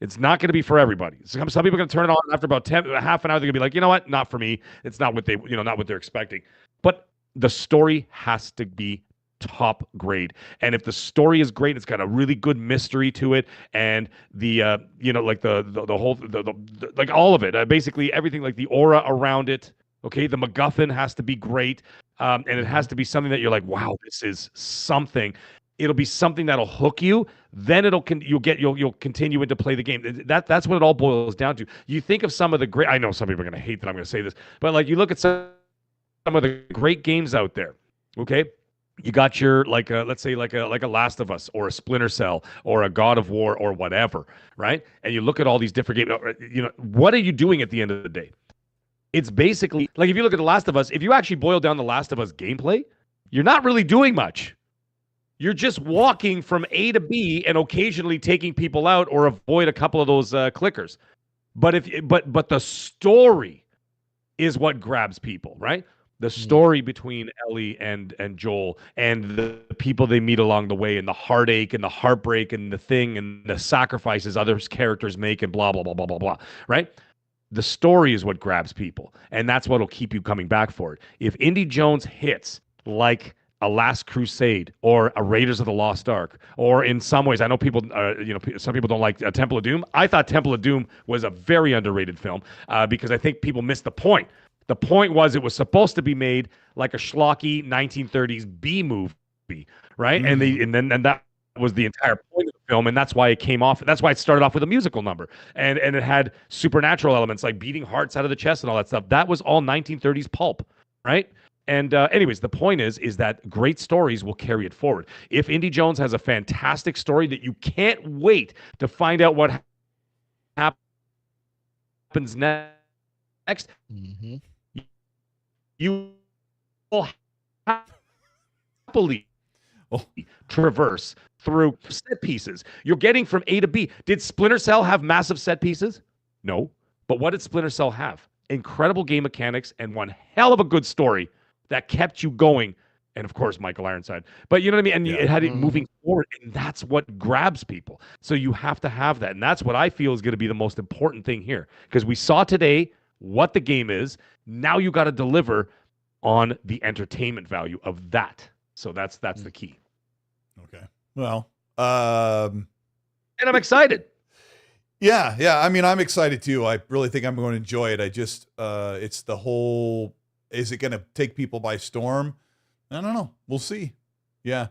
It's not going to be for everybody. Some people are going to turn it on after about half an hour. They're going to be like, you know what? Not for me. It's not what not what they're expecting. But the story has to be top grade. And if the story is great, it's got a really good mystery to it, and the like the whole like all of it, basically everything, like the aura around it. Okay, the MacGuffin has to be great, and it has to be something that you're like, wow, this is something. It'll be something that'll hook you. Then you'll continue to play the game. That's what it all boils down to. You think of some of the great. I know some people are going to hate that I'm going to say this, but like you look at some of the great games out there. Okay, you got your let's say like a Last of Us or a Splinter Cell or a God of War or whatever, right? And you look at all these different games. What are you doing at the end of the day? It's basically like if you look at The Last of Us. If you actually boil down The Last of Us gameplay, you're not really doing much. You're just walking from A to B and occasionally taking people out or avoid a couple of those clickers. But the story is what grabs people, right? The story between Ellie and Joel and the people they meet along the way and the heartache and the heartbreak and the thing and the sacrifices other characters make and blah, blah, blah, blah, blah, blah, right? The story is what grabs people, and that's what'll keep you coming back for it. If Indy Jones hits like a Last Crusade or a Raiders of the Lost Ark, or in some ways, I know people, some people don't like Temple of Doom. I thought Temple of Doom was a very underrated film because I think people missed the point. The point was it was supposed to be made like a schlocky 1930s B movie, right? And that was the entire point of the film, and that's why it came off. That's why it started off with a musical number, and it had supernatural elements like beating hearts out of the chest and all that stuff. That was all 1930s pulp, right? And anyways, the point is that great stories will carry it forward. If Indy Jones has a fantastic story that you can't wait to find out what happens next, you will happily traverse through set pieces. You're getting from A to B. Did Splinter Cell have massive set pieces? No. But what did Splinter Cell have? Incredible game mechanics and one hell of a good story that kept you going. And of course, Michael Ironside. But you know what I mean? And it had it moving forward. And that's what grabs people. So you have to have that. And that's what I feel is going to be the most important thing here. Because we saw today what the game is. Now you got to deliver on the entertainment value of that. So that's the key. Okay. Well, and I'm excited. Yeah. I mean, I'm excited too. I really think I'm going to enjoy it. I just, it's the whole, is it going to take people by storm? I don't know. We'll see. Yeah.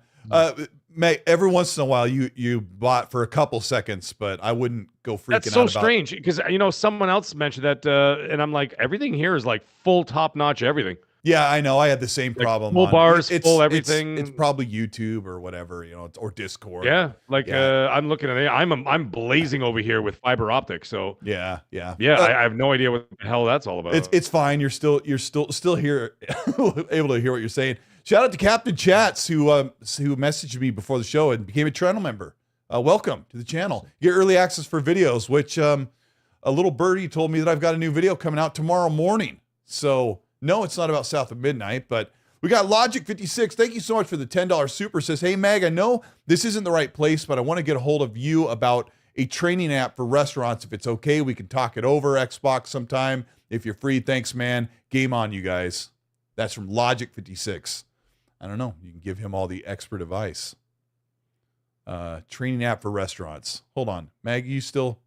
May every once in a while you bought for a couple seconds, but I wouldn't go freaking out. That's so strange because, someone else mentioned that, and I'm like, everything here is like full top-notch everything. Yeah, I know. I had the same problem. Full bars, full everything. It's probably YouTube or whatever, or Discord. Yeah, I'm looking at it. I'm blazing over here with fiber optics. So yeah. I have no idea what the hell that's all about. It's fine. You're still here, able to hear what you're saying. Shout out to Captain Chats who messaged me before the show and became a channel member. Welcome to the channel. You get early access for videos, which a little birdie told me that I've got a new video coming out tomorrow morning. So. No, it's not about South of Midnight, but we got Logic56. Thank you so much for the $10 super. Says, hey, Mag, I know this isn't the right place, but I want to get a hold of you about a training app for restaurants. If it's okay, we can talk it over Xbox sometime. If you're free, thanks, man. Game on, you guys. That's from Logic56. I don't know. You can give him all the expert advice. Training app for restaurants. Hold on. Mag, you still?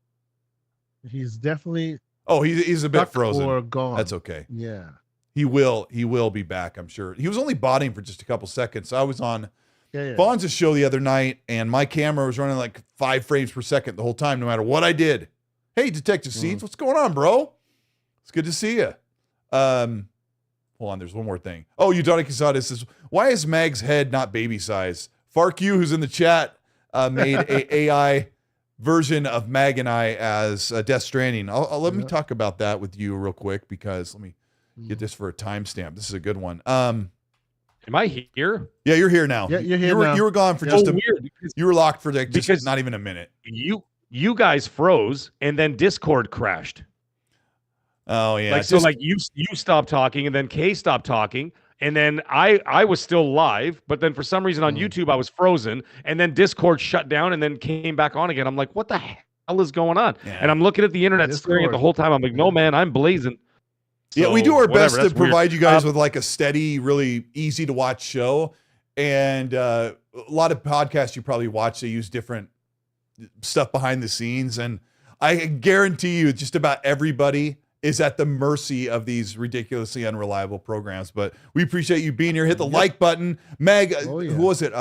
He's definitely... Oh, he's a bit frozen. Or gone. That's okay. Yeah. He will be back, I'm sure. He was only botting for just a couple seconds. I was on Fonz's show the other night, and my camera was running like 5 frames per second the whole time, no matter what I did. Hey, Detective Seeds, what's going on, bro? It's good to see you. Hold on, there's one more thing. Oh, Udani Casada says, why is Mag's head not baby size? Fark you, who's in the chat, made a AI version of Mag and I as Death Stranding. Let me talk about that with you real quick, because let me get this for a timestamp. This is a good one. Am I here? Yeah, you're here now. Yeah, you're here now. You were gone for just weird. You were locked for just not even a minute. You guys froze, and then Discord crashed. Oh yeah. You stopped talking, and then Kay stopped talking, and then I was still live, but then for some reason on YouTube I was frozen, and then Discord shut down, and then came back on again. I'm like, what the hell is going on? Yeah. And I'm looking at the internet, staring at the whole time. I'm like, no man, I'm blazing. So, yeah, we do our best to provide you guys with like a steady, really easy to watch show. And a lot of podcasts you probably watch, they use different stuff behind the scenes. And I guarantee you just about everybody is at the mercy of these ridiculously unreliable programs. But we appreciate you being here. Hit the like button. Meg, who was it?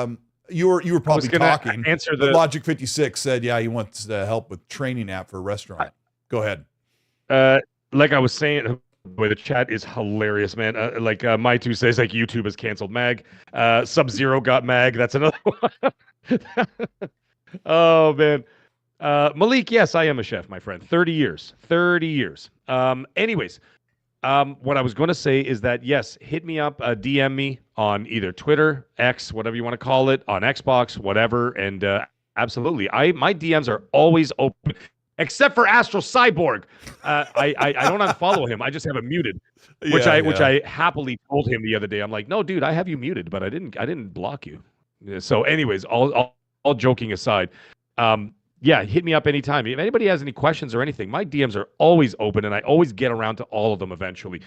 You were probably talking. Answer the Logic 56 said, yeah, he wants help with training app for a restaurant. Go ahead. Like I was saying, boy, the chat is hilarious, man. My two says like YouTube has canceled Mag. Sub-Zero got Mag. That's another one. Oh man. Malik, yes, I am a chef, my friend. 30 years. Anyways, what I was going to say is that, yes, hit me up, DM me on either Twitter, X, whatever you want to call it, on Xbox, whatever. And absolutely, my DMs are always open. Except for Astro Cyborg. I don't unfollow him. I just have him muted. Which I happily told him the other day. I'm like, no, dude, I have you muted, but I didn't block you. So, anyways, all joking aside, yeah, hit me up anytime. If anybody has any questions or anything, my DMs are always open, and I always get around to all of them eventually.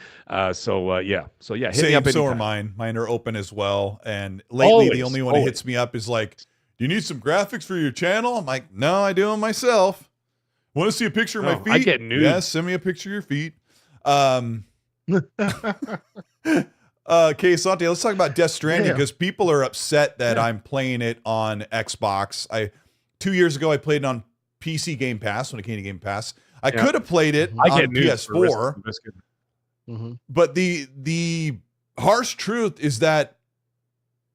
So yeah, hit me up anytime. So are mine. Mine are open as well. And lately, the only one that hits me up is like, "Do you need some graphics for your channel?" I'm like, "No, I do them myself." Want to see a picture of my feet? I get nudes. Yes, send me a picture of your feet. Okay, Sante, let's talk about Death Stranding because people are upset that I'm playing it on Xbox. 2 years ago, I played it on PC Game Pass when it came to Game Pass. I could have played it on PS4, but the harsh truth is that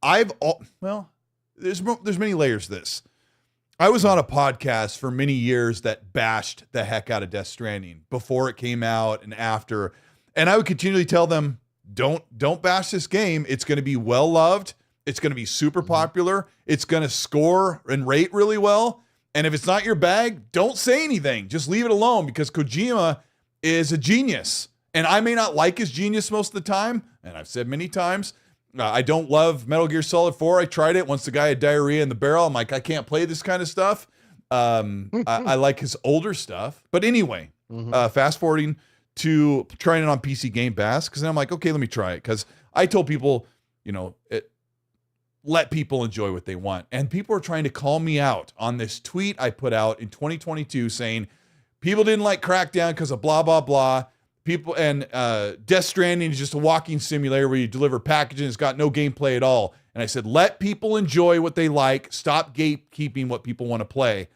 there's many layers to this. I was on a podcast for many years that bashed the heck out of Death Stranding before it came out and after, and I would continually tell them, don't bash this game. It's going to be well loved. It's going to be super popular. It's going to score and rate really well. And if it's not your bag, don't say anything. Just leave it alone because Kojima is a genius. And I may not like his genius most of the time. And I've said many times, I don't love Metal Gear Solid 4. I tried it once the guy had diarrhea in the barrel. I'm like, I can't play this kind of stuff. I like his older stuff. But anyway, fast forwarding to trying it on PC Game Pass, because then I'm like, okay, let me try it. Because I told people, let people enjoy what they want. And people are trying to call me out on this tweet I put out in 2022 saying people didn't like Crackdown because of blah, blah, blah. People and Death Stranding is just a walking simulator where you deliver packages. It's got no gameplay at all. And I said, let people enjoy what they like. Stop gatekeeping what people want to play.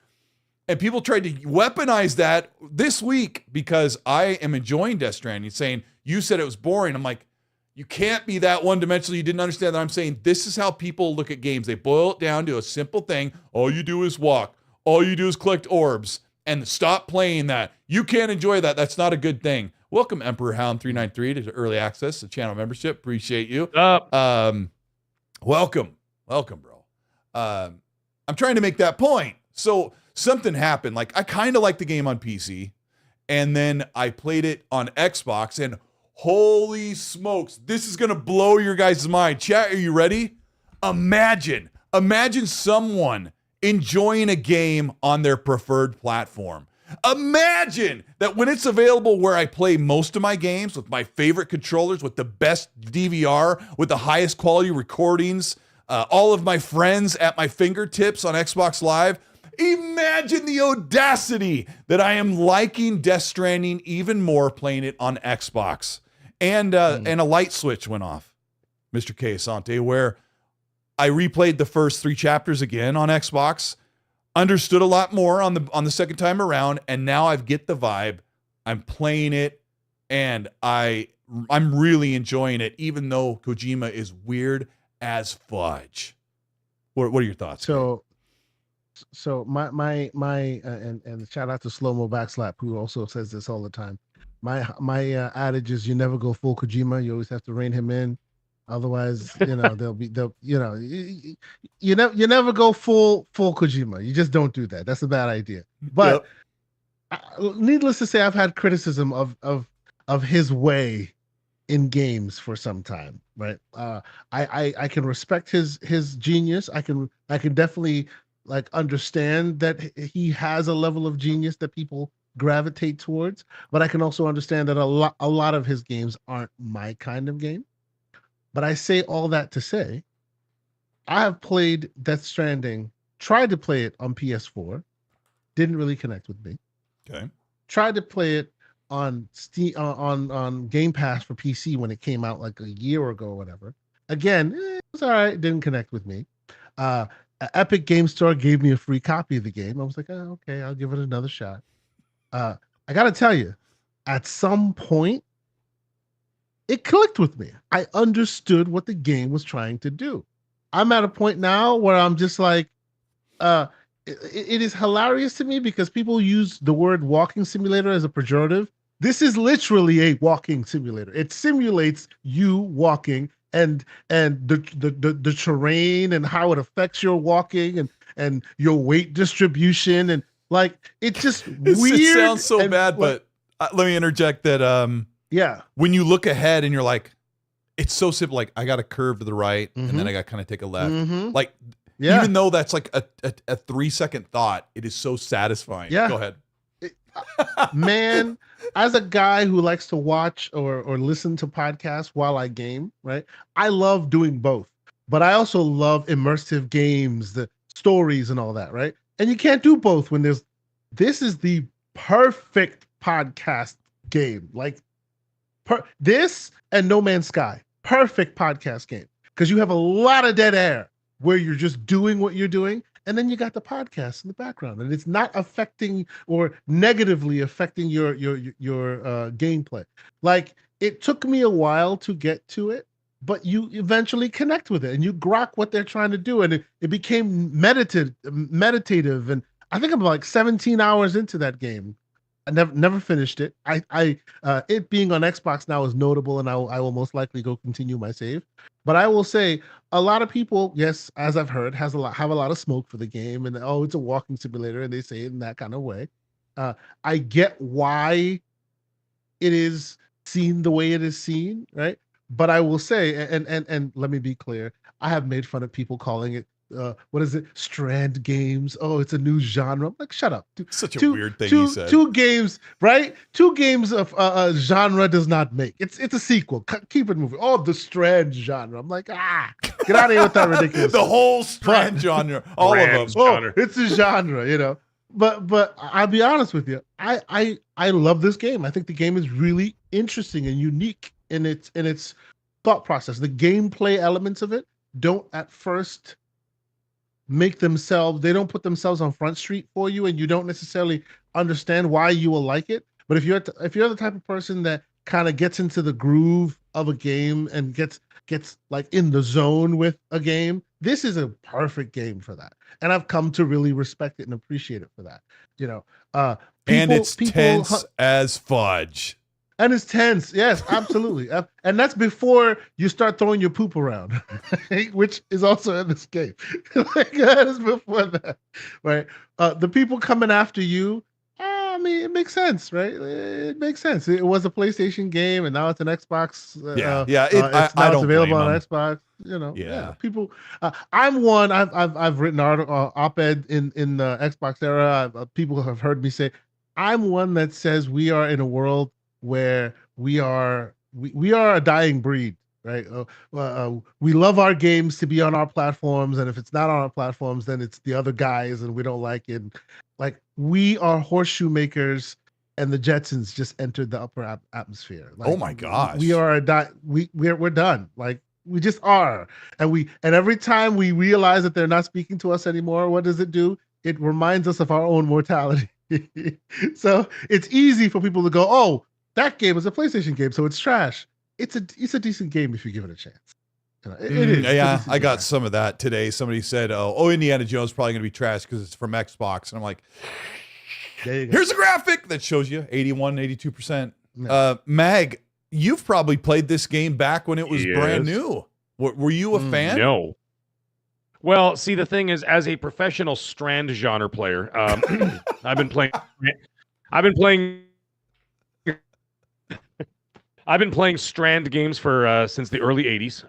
And people tried to weaponize that this week because I am enjoying Death Stranding, saying, you said it was boring. I'm like, you can't be that one-dimensional. You didn't understand that. I'm saying this is how people look at games. They boil it down to a simple thing. All you do is walk. All you do is collect orbs. And stop playing that. You can't enjoy that. That's not a good thing. Welcome, Emperor Hound 393 to Early Access, the channel membership. Appreciate you. Welcome, bro. I'm trying to make that point. So something happened. Like, I kind of like the game on PC, and then I played it on Xbox, and holy smokes, this is going to blow your guys' mind. Chat, are you ready? Imagine someone enjoying a game on their preferred platform. Imagine that when it's available where I play most of my games with my favorite controllers, with the best DVR, with the highest quality recordings, all of my friends at my fingertips on Xbox Live. Imagine the audacity that I am liking Death Stranding even more playing it on Xbox. And a light switch went off, Mr. K. Asante, where I replayed the first 3 chapters again on Xbox, understood a lot more on the second time around, and now I get the vibe. I'm playing it, and I'm really enjoying it, even though Kojima is weird as fudge. What are your thoughts? So my and shout out to Slow Mo Backslap, who also says this all the time. My adage is, you never go full Kojima. You always have to rein him in. Otherwise, you never go full Kojima. You just don't do that. That's a bad idea. But needless to say, I've had criticism of his way in games for some time. Right? I can respect his genius. I can definitely understand that he has a level of genius that people gravitate towards. But I can also understand that a lot of his games aren't my kind of game. But I say all that to say, I have played Death Stranding, tried to play it on PS4, didn't really connect with me. Okay. Tried to play it on Steam, on Game Pass for PC when it came out like a year ago or whatever. Again, it was all right, didn't connect with me. Epic Game Store gave me a free copy of the game. I was like, oh, okay, I'll give it another shot. I got to tell you, at some point, it clicked with me. I understood what the game was trying to do. I'm at a point now where I'm just like, it is hilarious to me because people use the word walking simulator as a pejorative. This is literally a walking simulator. It simulates you walking and the terrain and how it affects your walking and your weight distribution, and it's just weird. It sounds so bad, but let me interject that Yeah. When you look ahead and you're like, it's so simple. Like I got to curve to the right, and then I got to kind of take a left. Like, even though that's like a 3-second thought, it is so satisfying. Yeah. Go ahead. Man, as a guy who likes to watch or listen to podcasts while I game, right? I love doing both, but I also love immersive games, the stories and all that, right? And you can't do both when this is the perfect podcast game. Like this and No Man's Sky, perfect podcast game, because you have a lot of dead air where you're just doing what you're doing. And then you got the podcast in the background, and it's not affecting or negatively affecting your gameplay. Like, it took me a while to get to it, but you eventually connect with it and you grok what they're trying to do, and it became meditative. And I think I'm like 17 hours into that game. I never finished it. It being on Xbox now is notable, and I will most likely go continue my save. But I will say, a lot of people, yes, as I've heard, have a lot of smoke for the game, and it's a walking simulator, and they say it in that kind of way. I get why it is seen the way it is seen, right? But I will say, and let me be clear, I have made fun of people calling it, what is it? Strand games. Oh, it's a new genre. I'm like, shut up. Such a weird thing he said. Two games, right? Two games of genre does not make. It's a sequel. Keep it moving. Oh, the Strand genre. I'm like, get out of here with that ridiculous. The whole Strand genre, all of them. Oh, it's a genre, you know. But I'll be honest with you. I love this game. I think the game is really interesting and unique in its thought process. The gameplay elements of it don't at first they don't put themselves on Front Street for you, and you don't necessarily understand why you will like it. But if you're the type of person that kind of gets into the groove of a game and gets like in the zone with a game, this is a perfect game for that. And I've come to really respect it and appreciate it for that. You know, and it's tense as fudge. And it's tense. Yes, absolutely. And that's before you start throwing your poop around, which is also in this game. Like, that is before that, right? The people coming after you, I mean, it makes sense, right? It makes sense. It was a PlayStation game, and now it's an Xbox. It's available on Xbox. You know, people. I'm one. I've written op-ed in the Xbox era. People have heard me say, I'm one that says we are in a world where we are a dying breed, right? We love our games to be on our platforms, and if it's not on our platforms, then it's the other guys, and we don't like it. Like, we are horseshoe makers, and the Jetsons just entered the upper atmosphere. Like, oh my gosh, we are we're done. Like, we just are, and every time we realize that they're not speaking to us anymore, what does it do? It reminds us of our own mortality. So it's easy for people to go, oh, that game is a PlayStation game, so it's trash. It's a decent game if you give it a chance. It is. Yeah, I got some of that today. Somebody said, "Oh, Indiana Jones is probably going to be trash because it's from Xbox," and I'm like, "Here's a graphic that shows you 81, 82%." Mag, you've probably played this game back when it was brand new. Were you a fan? No. Well, see, the thing is, as a professional Strand genre player, I've been playing Strand games for since the early 80s.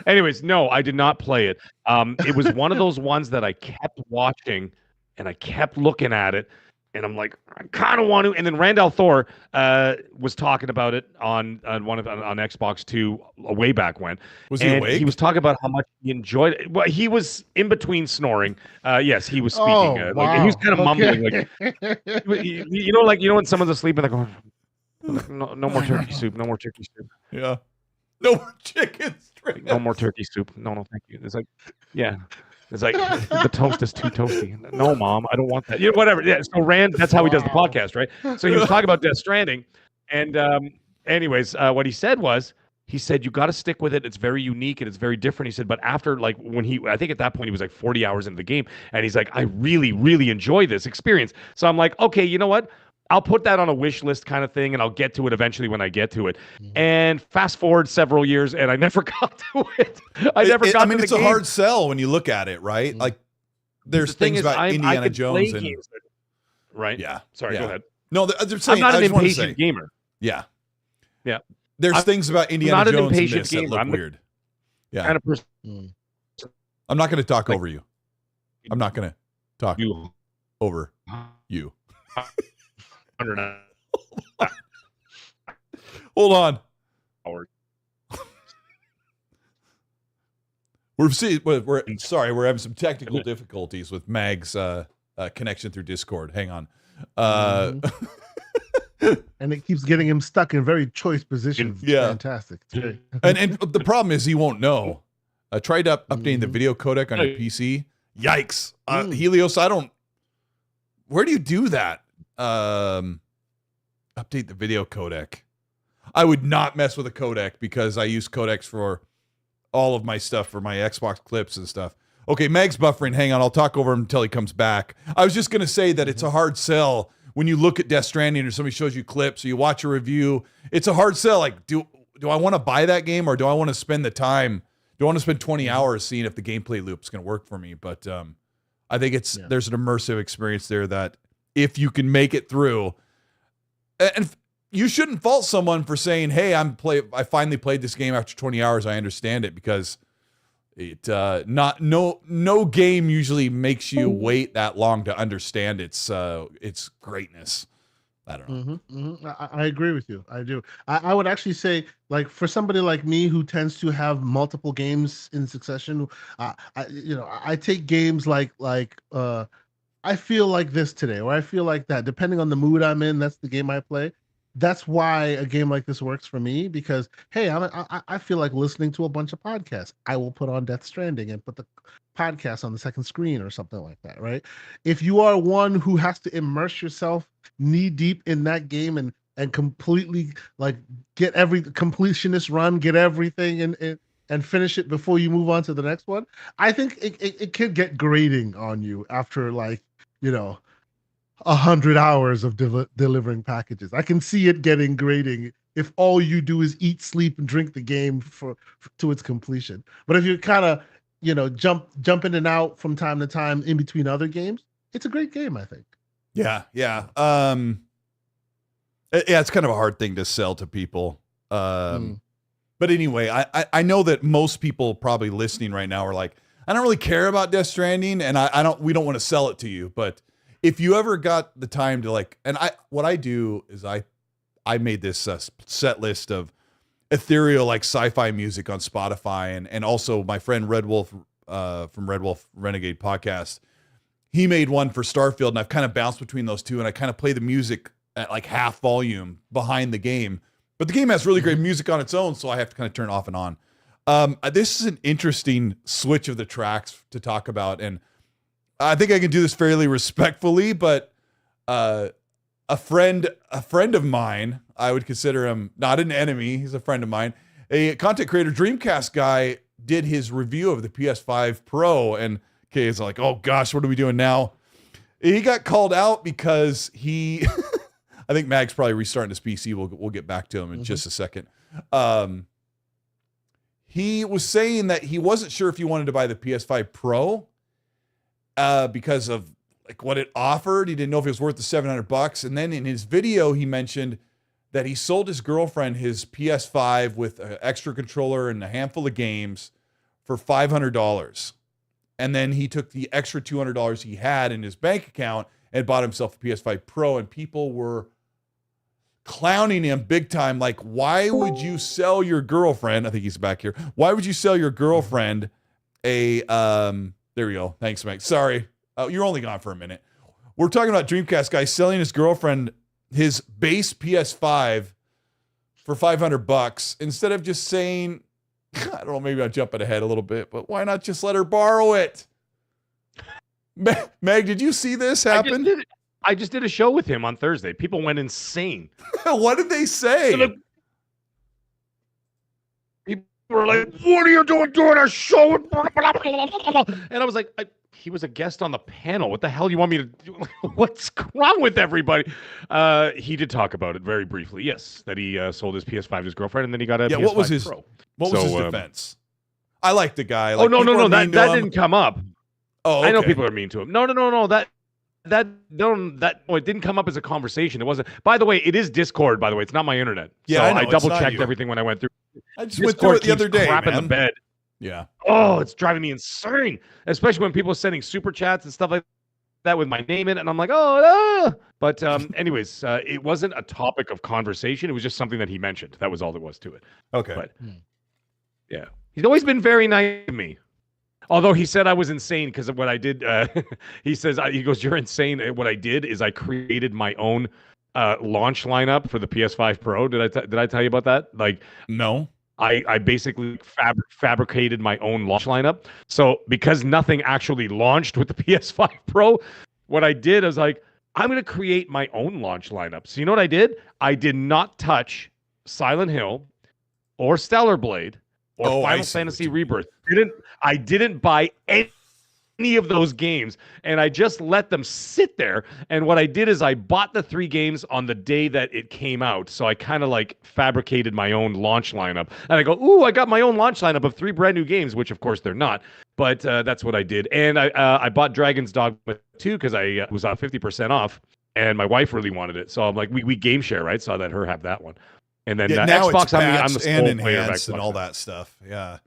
Anyways, no, I did not play it. It was one of those ones that I kept watching and I kept looking at it, and I'm like, I kind of want to. And then Randall Thor was talking about it on Xbox 2 way back when. Was he awake? He was talking about how much he enjoyed it. Well, he was in between snoring. Yes, he was speaking. Wow. Like, he was kind of mumbling. Like, you know when someone's asleep and they're going, no more turkey soup. No more turkey soup. Yeah. No more chicken strips. No more turkey soup. No, thank you. It's like, yeah. It's like, the toast is too toasty. No, Mom, I don't want that. You know, whatever. Yeah. So Rand, that's how he does the podcast, right? So he was talking about Death Stranding. And anyways, what he said, you got to stick with it. It's very unique and it's very different. He said, but after, like, I think at that point he was like 40 hours into the game, and he's like, I really, really enjoy this experience. So I'm like, okay, you know what? I'll put that on a wish list kind of thing, and I'll get to it eventually when I get to it. And fast forward several years, and I never got to it. I mean, it's a hard sell when you look at it, right? Like, there's things about Indiana Jones and right. Yeah. Sorry, go ahead. No, they're saying, I'm not an impatient gamer. Yeah. Yeah. There's things about Indiana not an Jones in impatient this that gamer. look I'm the weird. Yeah. kind of person I'm not going to talk Like- over you. I'm not going to talk you. over you. Hold on. We're sorry, we're having some technical difficulties with Mag's connection through Discord. Hang on. And it keeps getting him stuck in very choice positions. It's Yeah. fantastic. It's great. and the problem is he won't know. I tried updating the video codec on your PC. Yikes. Helios, where do you do that? Update the video codec. I would not mess with a codec because I use codecs for all of my stuff, for my Xbox clips and stuff. Okay, Meg's buffering. Hang on, I'll talk over him until he comes back. I was just going to say that it's a hard sell when you look at Death Stranding or somebody shows you clips or you watch a review. It's a hard sell. Like, do I want to buy that game or do I want to spend the time? Do I want to spend 20 hours seeing if the gameplay loop is going to work for me? But I think there's an immersive experience there that if you can make it through, and you shouldn't fault someone for saying, "Hey, I finally played this game after 20 hours. I understand it," because no game usually makes you wait that long to understand its greatness. I don't know. I agree with you. I do. I would actually say, like, for somebody like me who tends to have multiple games in succession, I take games like I feel like this today, or I feel like that. Depending on the mood I'm in, that's the game I play. That's why a game like this works for me, because hey, I feel like listening to a bunch of podcasts. I will put on Death Stranding and put the podcast on the second screen or something like that, right? If you are one who has to immerse yourself knee deep in that game and completely like get every completionist run, get everything and finish it before you move on to the next one, I think it could get grating on you after 100 hours of delivering packages. I can see it getting grating if all you do is eat, sleep, and drink the game to its completion. But if you kind of, jump in and out from time to time in between other games, it's a great game, I think. Yeah. It's kind of a hard thing to sell to people. But anyway, I know that most people probably listening right now are like, I don't really care about Death Stranding, and we don't want to sell it to you, but if you ever got the time to what I do is I made this set list of ethereal sci-fi music on Spotify, and also my friend Red Wolf from Red Wolf Renegade Podcast, he made one for Starfield, and I've kind of bounced between those two, and I kind of play the music at half volume behind the game, but the game has really great music on its own, so I have to kind of turn it off and on. This is an interesting switch of the tracks to talk about, and I think I can do this fairly respectfully, but a friend of mine, I would consider him not an enemy, he's a friend of mine, a content creator, Dreamcast Guy, did his review of the PS5 Pro, and okay, he's like, oh gosh, what are we doing now? He got called out because I think Mag's probably restarting his PC. We'll get back to him in just a second. He was saying that he wasn't sure if he wanted to buy the PS5 Pro because of what it offered. He didn't know if it was worth the $700. And then in his video, he mentioned that he sold his girlfriend his PS5 with an extra controller and a handful of games for $500. And then he took the extra $200 he had in his bank account and bought himself a PS5 Pro. And people were clowning him big time. Like, why would you sell your girlfriend? I think he's back here. Why would you sell your girlfriend there we go. Thanks, Mike. Sorry. You're only gone for a minute. We're talking about Dreamcast Guy selling his girlfriend his base PS5 for $500 instead of just saying, I don't know, maybe I'm jumping ahead a little bit, but why not just let her borrow it? Meg, did you see this happen? I just did a show with him on Thursday. People went insane. What did they say? People were like, what are you doing a show? And I was like, he was a guest on the panel. What the hell do you want me to do? What's wrong with everybody? He did talk about it very briefly. Yes, that he sold his PS5 to his girlfriend, and then he got a PS5 what was his Pro. What was his defense? I like the guy. No. That didn't come up. Oh, okay. I know people are mean to him. No. it didn't come up as a conversation. It wasn't. By the way, it is Discord. By the way, it's not my internet. Yeah, so I know, I it's double not checked you. everything when I went through. I just went through it the other day, crap in man. the bed. Yeah. Oh, it's driving me insane, especially when people are sending super chats and stuff like that with my name in it, and I'm like, oh, But anyways, it wasn't a topic of conversation. It was just something that he mentioned. That was all there was to it. Okay. But yeah, he's always been very nice to me. Although he said I was insane because of what I did. He goes, you're insane. What I did is I created my own launch lineup for the PS5 Pro. Did I tell you about that? Like, no. I basically fabricated my own launch lineup. So because nothing actually launched with the PS5 Pro, what I did is like, I'm going to create my own launch lineup. So you know what I did? I did not touch Silent Hill or Stellar Blade or Final Fantasy Rebirth. I didn't buy any of those games, and I just let them sit there. And what I did is I bought the 3 games on the day that it came out. So I kind of like fabricated my own launch lineup. And I go, ooh, I got my own launch lineup of 3 brand new games, which of course they're not. But that's what I did. And I bought Dragon's Dogma 2 because I was 50% off, and my wife really wanted it. So I'm like, we game share, right? So I let her have that one. And then now Xbox, it's I'm the and sole player of enhanced Xbox and all that stuff. Yeah.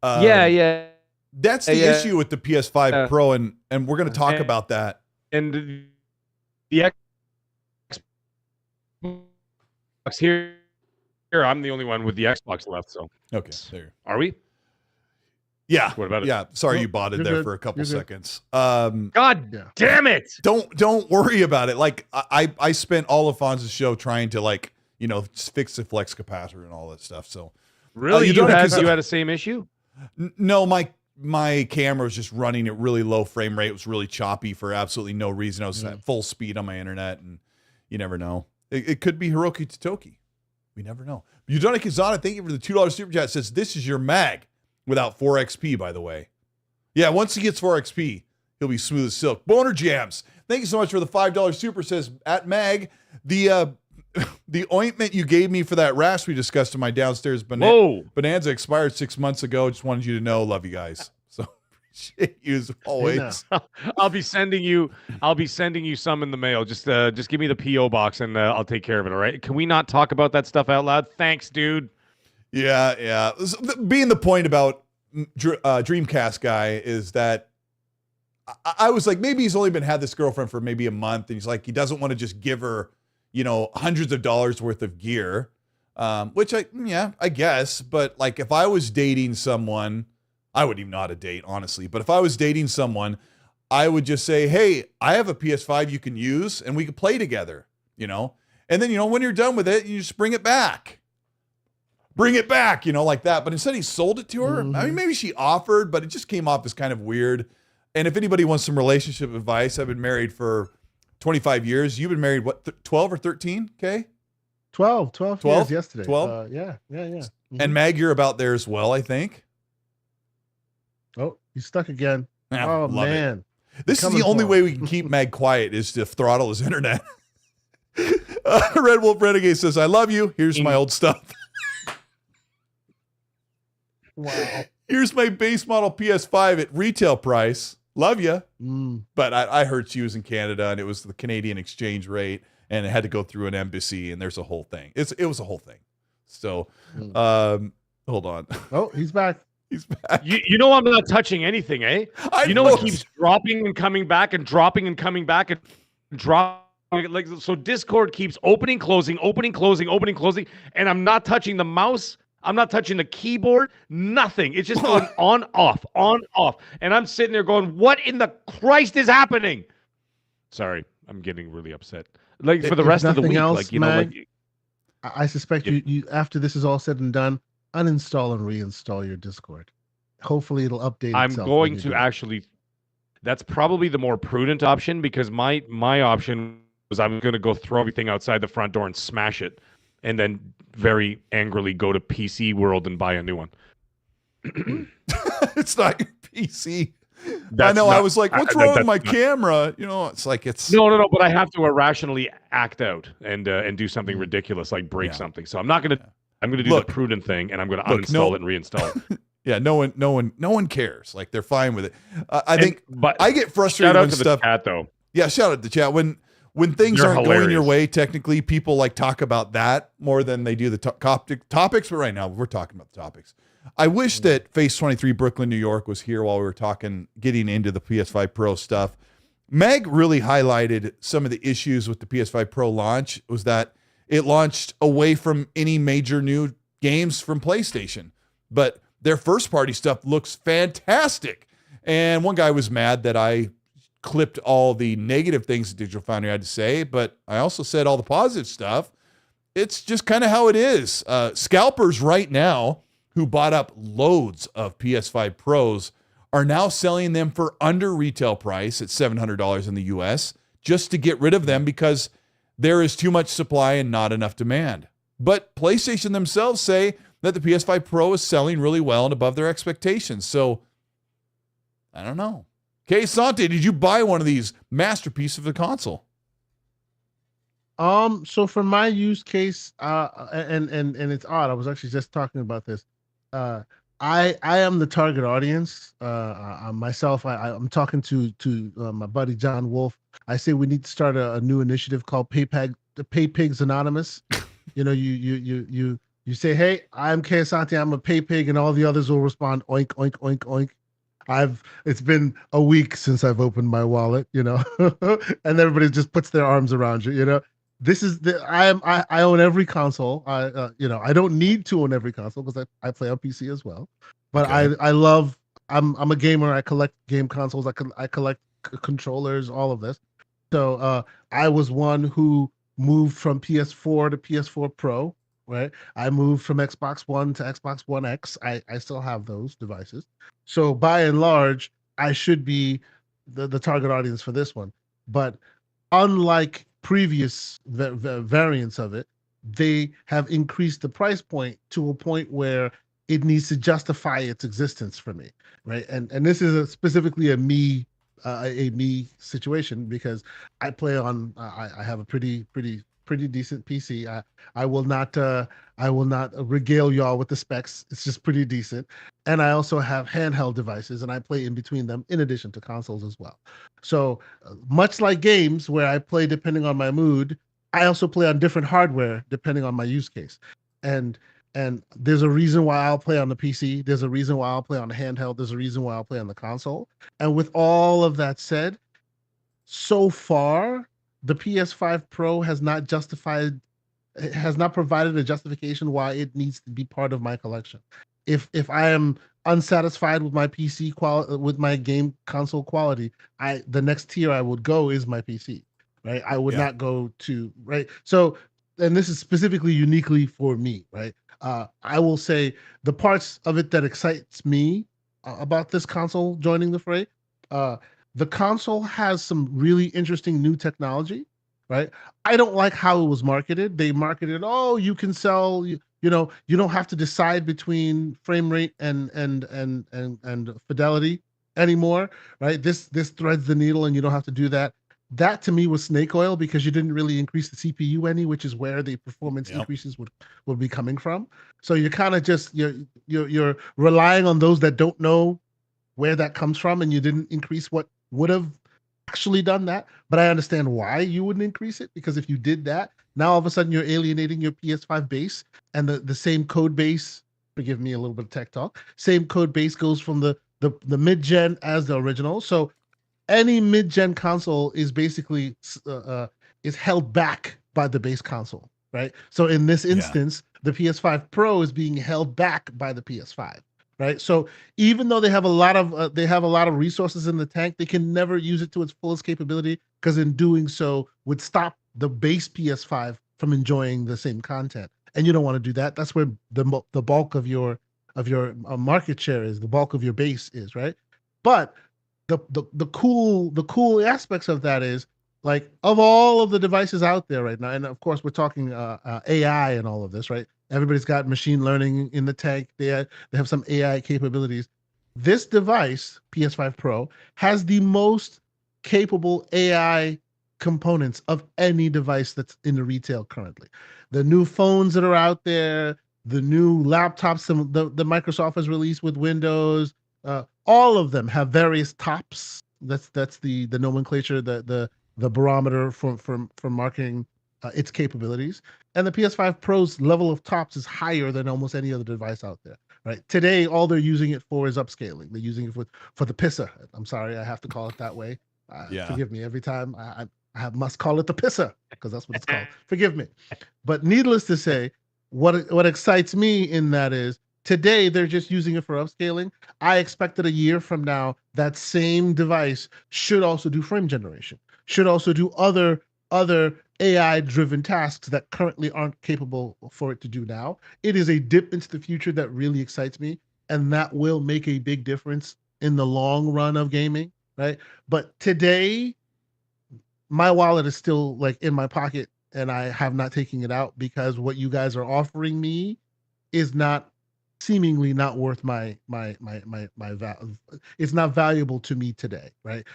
Yeah. That's the issue with the PS5 Pro, and we're going to talk about that. And the Xbox here, I'm the only one with the Xbox left. So okay, there. Are we? Yeah. What about it? Yeah. Sorry, you bought it there good. for a couple You're good. seconds. God damn it! Don't worry about it. Like I spent all of Fonz's show trying to fix the flex capacitor and all that stuff. So really, you had the same issue? No, my camera was just running at really low frame rate. It was really choppy for absolutely no reason. I was at full speed on my internet, and you never know. It could be Hiroki Totoki. We never know. Yudana Kazana, thank you for the $2 super chat. Says this is your mag without 4XP, by the way. Yeah, once he gets 4XP, he'll be smooth as silk. Boner Jams, thank you so much for the $5 super. Says at mag, the ointment you gave me for that rash we discussed in my downstairs Bonanza expired 6 months ago. Just wanted you to know. Love you guys. So appreciate you as always. I'll be sending you some in the mail. Just give me the PO box and I'll take care of it. All right. Can we not talk about that stuff out loud? Thanks, dude. Yeah. Being the point about Dreamcast Guy is that I was like, maybe he's only had this girlfriend for maybe a month, and he's like, he doesn't want to just give her hundreds of dollars worth of gear, which I guess. But like, if I was dating someone, I wouldn't even know how to date, honestly. But if I was dating someone, I would just say, hey, I have a PS5 you can use, and we could play together, And then, when you're done with it, you just bring it back, like that. But instead he sold it to her. I mean, maybe she offered, but it just came off as kind of weird. And if anybody wants some relationship advice, I've been married for 25 years. You've been married, what, 12 or 13? Okay. 12 years yesterday. 12? Yeah. And Mag, you're about there as well, I think. Oh, he's stuck again. Oh, man. This is the only way we can keep Mag quiet is to throttle his internet. Red Wolf Renegade says, I love you. Here's my old stuff. Wow. Here's my base model PS5 at retail price. Love you. But I heard she was in Canada, and it was the Canadian exchange rate, and it had to go through an embassy, and there's a whole thing. It was a whole thing. So, hold on. Oh, he's back. He's back. I'm not touching anything, eh? It keeps dropping and coming back and dropping and coming back and dropping. Like, so Discord keeps opening, closing, and I'm not touching the mouse. I'm not touching the keyboard, nothing. It's just going on, off. And I'm sitting there going, what in the Christ is happening? Sorry, I'm getting really upset. Like, for the rest of the week, else, I suspect you after this is all said and done, uninstall and reinstall your Discord. Hopefully it'll update I'm itself. going to actually, that's probably the more prudent option, because my option was I'm going to go throw everything outside the front door and smash it, and then very angrily go to PC World and buy a new one. It's not your PC. I was like, what's wrong with my camera? It's like it's no. But I have to irrationally act out and do something ridiculous, like break something. So I'm not gonna. I'm gonna do the prudent thing, and I'm gonna uninstall it and reinstall it. Yeah, no one cares. Like, they're fine with it. I think, but I get frustrated shout out when to stuff. The chat, though. Yeah, shout out to chat. When things They're aren't going your hilarious. way, technically, people like talk about that more than they do the topics. But right now, we're talking about the topics. I wish that Phase 23 Brooklyn, New York was here while we were getting into the PS5 Pro stuff. Meg really highlighted some of the issues with the PS5 Pro launch, was that it launched away from any major new games from PlayStation. But their first-party stuff looks fantastic. And one guy was mad that I clipped all the negative things that Digital Foundry had to say, but I also said all the positive stuff. It's just kind of how it is. Scalpers right now, who bought up loads of PS5 Pros, are now selling them for under retail price at $700 in the US just to get rid of them because there is too much supply and not enough demand. But PlayStation themselves say that the PS5 Pro is selling really well and above their expectations. So, I don't know. Kay Sante, did you buy one of these masterpieces of the console? So for my use case, and it's odd. I was actually just talking about this. I am the target audience. Myself, I'm talking to my buddy John Wolf. I say we need to start a new initiative called Pay Pigs Anonymous. You know, you say, hey, I'm Kay Asante, I'm a pay pig, and all the others will respond, oink, oink, oink, oink. It's been a week since I've opened my wallet, you know, and everybody just puts their arms around you, you know. This is I own every console. I don't need to own every console because I play on PC as well. But okay. I'm a gamer. I collect game consoles. I collect controllers, all of this. So I was one who moved from PS4 to PS4 Pro, right? I moved from Xbox One to Xbox One X. I still have those devices. So by and large, I should be the target audience for this one. But unlike previous variants of it, they have increased the price point to a point where it needs to justify its existence for me, right? And this is specifically a me situation because I play on I have a pretty decent PC. I will not regale y'all with the specs. It's just pretty decent. And I also have handheld devices, and I play in between them in addition to consoles as well. So much like games where I play depending on my mood, I also play on different hardware depending on my use case. And there's a reason why I'll play on the PC. There's a reason why I'll play on the handheld. There's a reason why I'll play on the console. And with all of that said, so far, the PS5 Pro has not provided a justification why it needs to be part of my collection. If I am unsatisfied with my PC quality, with my game console quality, the next tier I would go is my PC, right? I would not go to, right? So, and this is specifically uniquely for me, right? I will say the parts of it that excites me about this console joining the fray, the console has some really interesting new technology, right? I don't like how it was marketed. They marketed, oh, you can sell, you don't have to decide between frame rate and fidelity anymore, right? This threads the needle and you don't have to do that. That to me was snake oil because you didn't really increase the CPU any, which is where the performance increases would be coming from. So you're kind of just you're relying on those that don't know where that comes from, and you didn't increase what would have actually done that. But I understand why you wouldn't increase it, because if you did that, now all of a sudden you're alienating your PS5 base, and the same code base, forgive me a little bit of tech talk, same code base goes from the mid-gen as the original. So any mid-gen console is basically is held back by the base console, right? So in this instance, the PS5 Pro is being held back by the PS5, right? So even though they have a lot of resources in the tank, they can never use it to its fullest capability, because in doing so would stop the base PS5 from enjoying the same content. And you don't want to do that. That's where the bulk of your market share is, the bulk of your base is, right? But the cool aspects of that is, like, of all of the devices out there right now, and of course we're talking AI and all of this, right? Everybody's got machine learning in the tank. They have some AI capabilities. This device, PS5 Pro, has the most capable AI components of any device that's in the retail currently. The new phones that are out there, the new laptops the Microsoft has released with Windows, all of them have various tops. That's the nomenclature, the the barometer for marking its capabilities. And the PS5 Pro's level of tops is higher than almost any other device out there. Right today, all they're using it for is upscaling. They're using it for the pisser. I'm sorry, I have to call it that way. Forgive me every time I must call it the pisser because that's what it's called. Forgive me. But needless to say, what excites me in that is today they're just using it for upscaling. I expect that a year from now, that same device should also do frame generation, should also do other AI-driven tasks that currently aren't capable for it to do now. It is a dip into the future that really excites me, and that will make a big difference in the long run of gaming, right? But today, my wallet is still like in my pocket and I have not taken it out because what you guys are offering me is seemingly not worth my value. It's not valuable to me today, right?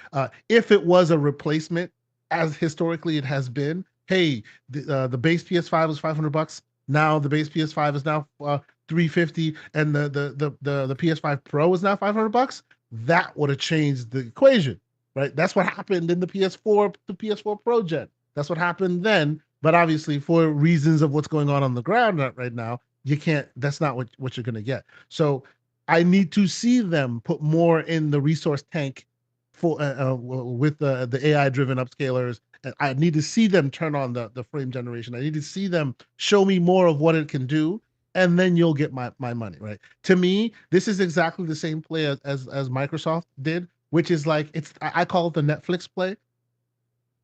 If it was a replacement, as historically it has been, hey, the base PS5 was $500. Now the base PS5 is now $350, and the PS5 Pro is now $500. That would have changed the equation. Right, that's what happened in the PS4 Pro gen. That's what happened then. But obviously, for reasons of what's going on the ground right now, you can't. That's not what you're going to get. So I need to see them put more in the resource tank for with the AI-driven upscalers. And I need to see them turn on the frame generation. I need to see them show me more of what it can do, and then you'll get my money. Right? To me, this is exactly the same play as Microsoft did. Which is like I call it the Netflix play.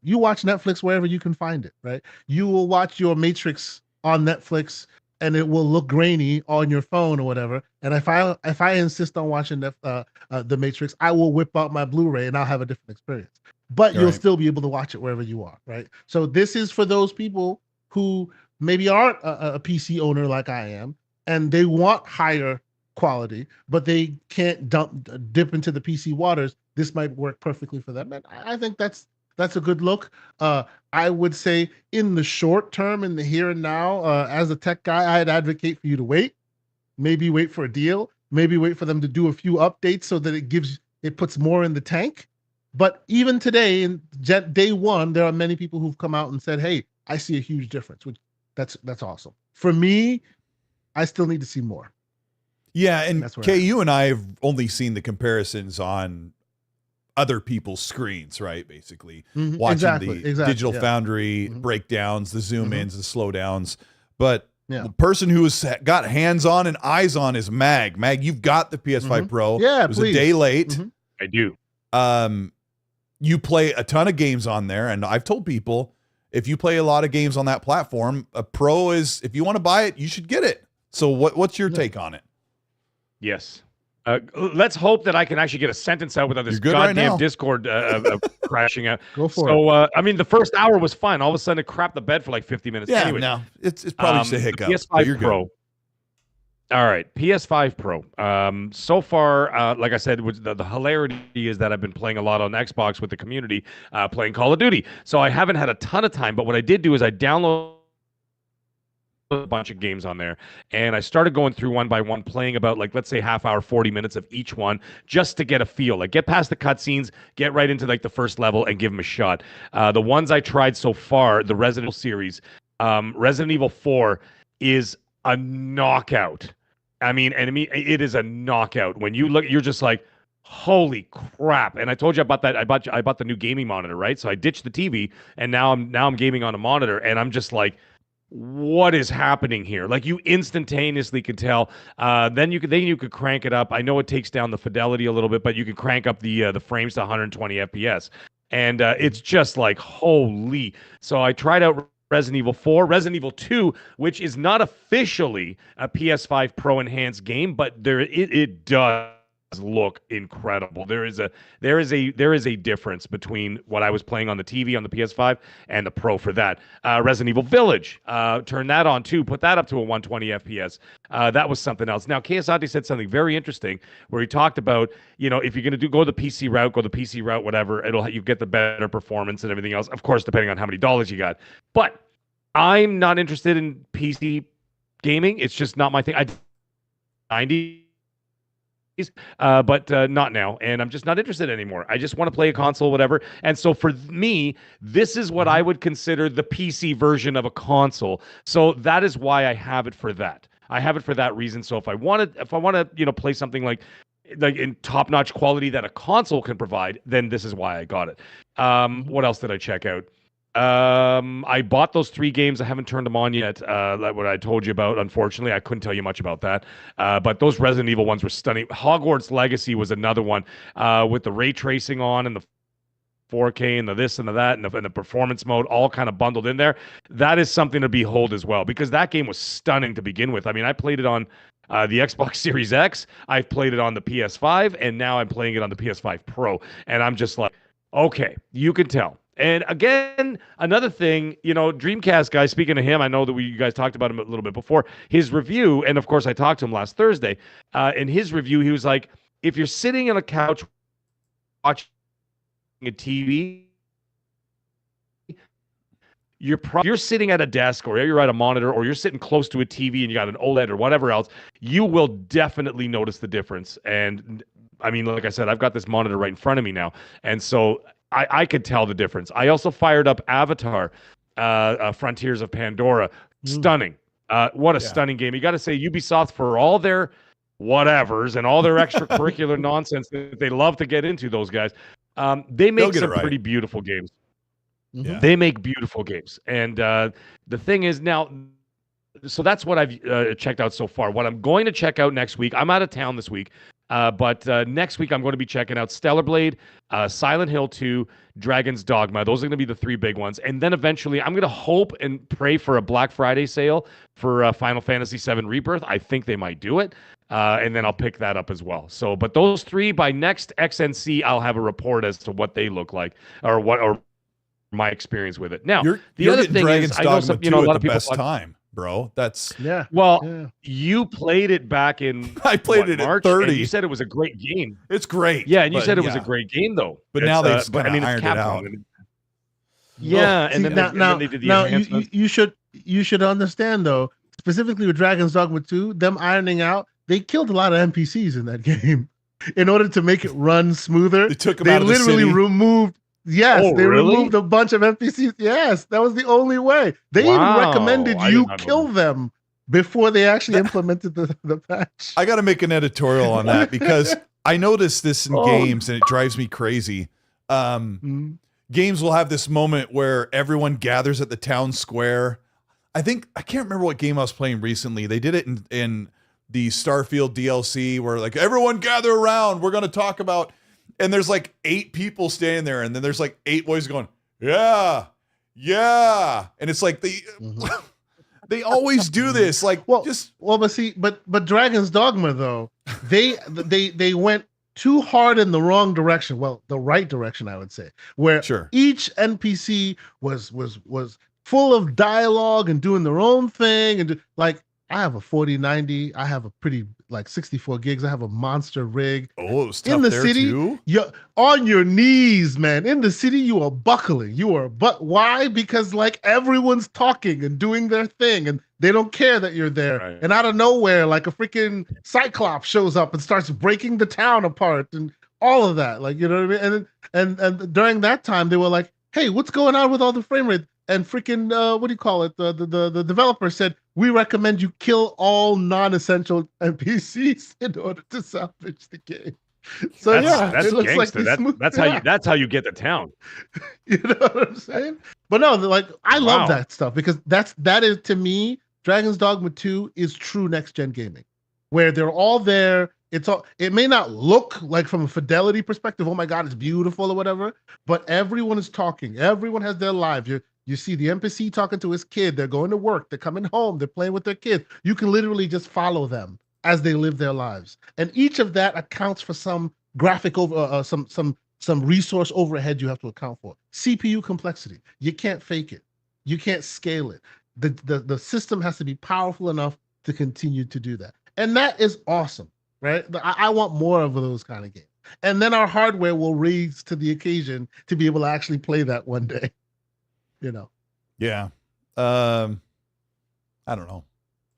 You watch Netflix wherever you can find it, right? You will watch your Matrix on Netflix, and it will look grainy on your phone or whatever. And if I insist on watching the Matrix, I will whip out my Blu-ray and I'll have a different experience. But you'll still be able to watch it wherever you are, right? So this is for those people who maybe aren't a PC owner like I am, and they want higher quality, but they can't dip into the PC waters. This might work perfectly for them, and I think that's a good look. I would say in the short term, in the here and now, as a tech guy, I'd advocate for you to maybe wait for a deal, maybe wait for them to do a few updates so that it puts more in the tank. But even today, in day one, there are many people who've come out and said, "Hey, I see a huge difference," which that's awesome. For me, I still need to see more. Yeah, and Kay, you and I have only seen the comparisons on other people's screens, right? Basically, watching the Digital Foundry breakdowns, the zoom ins, the slowdowns. But the person who has got hands on and eyes on is Mag. Mag, you've got the PS5 Pro. Yeah, it was a day late. I do. You play a ton of games on there, and I've told people if you play a lot of games on that platform, a Pro is, if you want to buy it, you should get it. So what's your take on it? Yes. Let's hope that I can actually get a sentence out without this goddamn Discord crashing out. Go for it. I mean, the first hour was fine. All of a sudden, it crapped the bed for like 50 minutes. Yeah, anyway, no, it's probably just a hiccup. PS5 Pro. All right, PS5 Pro. So far, like I said, the hilarity is that I've been playing a lot on Xbox with the community, playing Call of Duty. So I haven't had a ton of time, but what I did do is I downloaded a bunch of games on there, and I started going through one by one, playing about, like, let's say half hour, 40 minutes of each one, just to get a feel, like get past the cutscenes, get right into like the first level and give them a shot. The ones I tried so far, the Resident Evil series, Resident Evil 4 is a knockout. I mean, it is a knockout. When you look, you're just like, holy crap. And I told you about that. I bought the new gaming monitor, right? So I ditched the TV, and now I'm gaming on a monitor, and I'm just like, what is happening here? Like, you instantaneously can tell. Then you could crank it up. I know it takes down the fidelity a little bit, but you can crank up the frames to 120 FPS, and it's just like, holy. So I tried out Resident Evil 4, Resident Evil 2, which is not officially a PS5 Pro enhanced game, but it does look incredible. There is a difference between what I was playing on the TV on the PS5 and the Pro for that. Resident Evil Village, turn that on too, put that up to a 120 FPS. That was something else. Now, Kiyosaki said something very interesting where he talked about, if you're going to go the PC route, whatever, you get the better performance and everything else. Of course, depending on how many dollars you got. But I'm not interested in PC gaming. It's just not my thing. 90 but not now. And I'm just not interested anymore. I just want to play a console, whatever. And so for me, this is what I would consider the PC version of a console. So that is why I have it for that. I have it for that reason. So if I want to, play something like in top-notch quality that a console can provide, then this is why I got it. What else did I check out? I bought those 3 games. I haven't turned them on yet. Like what I told you about. Unfortunately, I couldn't tell you much about that. But those Resident Evil ones were stunning. Hogwarts Legacy was another one with the ray tracing on and the 4K and the this and the that and the performance mode all kind of bundled in there. That is something to behold as well, because that game was stunning to begin with. I mean, I played it on the Xbox Series X. I've played it on the PS5, and now I'm playing it on the PS5 Pro. And I'm just like, okay, you can tell. And again, another thing, Dreamcast Guy, speaking of him, I know that you guys talked about him a little bit before, his review, and of course I talked to him last Thursday. In his review, he was like, if you're sitting on a couch watching a TV, you're sitting at a desk, or you're at a monitor, or you're sitting close to a TV and you got an OLED or whatever else, you will definitely notice the difference. And I mean, like I said, I've got this monitor right in front of me now, and so I could tell the difference. I also fired up Avatar, Frontiers of Pandora. Stunning. What a stunning game. You got to say, Ubisoft, for all their whatevers and all their extracurricular nonsense that they love to get into, those guys, they make some pretty beautiful games. Yeah. They make beautiful games. And the thing is now, so that's what I've checked out so far. What I'm going to check out next week, I'm out of town this week, but next week I'm going to be checking out Stellar Blade, Silent Hill 2, Dragon's Dogma. Those are going to be the 3 big ones. And then eventually I'm going to hope and pray for a Black Friday sale for Final Fantasy VII Rebirth. I think they might do it. And then I'll pick that up as well. So, but those 3, by next XNC, I'll have a report as to what they look like, or my experience with it. Now, the other thing is, I know some, a lot of people time, bro. That's you played it back in I played it March, at 30. and you said it was a great game. It's great. Yeah, and you said it was a great game though. But now they've ironed it out. And then they did the enhancements. You should understand though, specifically with Dragon's Dogma 2, them ironing out, they killed a lot of NPCs in that game in order to make it run smoother. They took them out of the literally city. Removed. Yes, they removed a bunch of NPCs. Yes, that was the only way. They even recommended you kill them before they actually implemented the patch. I got to make an editorial on that because I noticed this in games and it drives me crazy. Games will have this moment where everyone gathers at the town square. I can't remember what game I was playing recently. They did it in the Starfield DLC where like everyone gather around. We're going to talk about. And there's like 8 people standing there, and then there's like 8 boys going, yeah, and it's like they always do this, like but Dragon's Dogma though, they went too hard in the wrong direction. Well, the right direction, I would say, where each NPC was full of dialogue and doing their own thing, and like I have a 4090, I have a pretty like 64 gigs. I have a monster rig. Oh, it was tough in the there city. Too? You're on your knees, man. In the city, you are buckling. But why? Because like everyone's talking and doing their thing, and they don't care that you're there. Right. And out of nowhere, like a freaking Cyclops shows up and starts breaking the town apart and all of that. Like, you know what I mean? And during that time, they were like, "Hey, what's going on with all the frame rate?" And freaking the developer said, we recommend you kill all non-essential NPCs in order to salvage the game. So that's it looks gangster. like That's how you get the town. You know what I'm saying? But no, like I love that stuff because that is to me, Dragon's Dogma 2 is true next gen gaming, where they're all there. It may not look like from a fidelity perspective, oh my God, it's beautiful or whatever, but everyone is talking. Everyone has their lives. You see the NPC talking to his kid. They're going to work. They're coming home. They're playing with their kids. You can literally just follow them as they live their lives. And each of that accounts for some graphic some resource overhead you have to account for. CPU complexity. You can't fake it. You can't scale it. The system has to be powerful enough to continue to do that. And that is awesome, right? I want more of those kind of games. And then our hardware will raise to the occasion to be able to actually play that one day. Yeah. I don't know.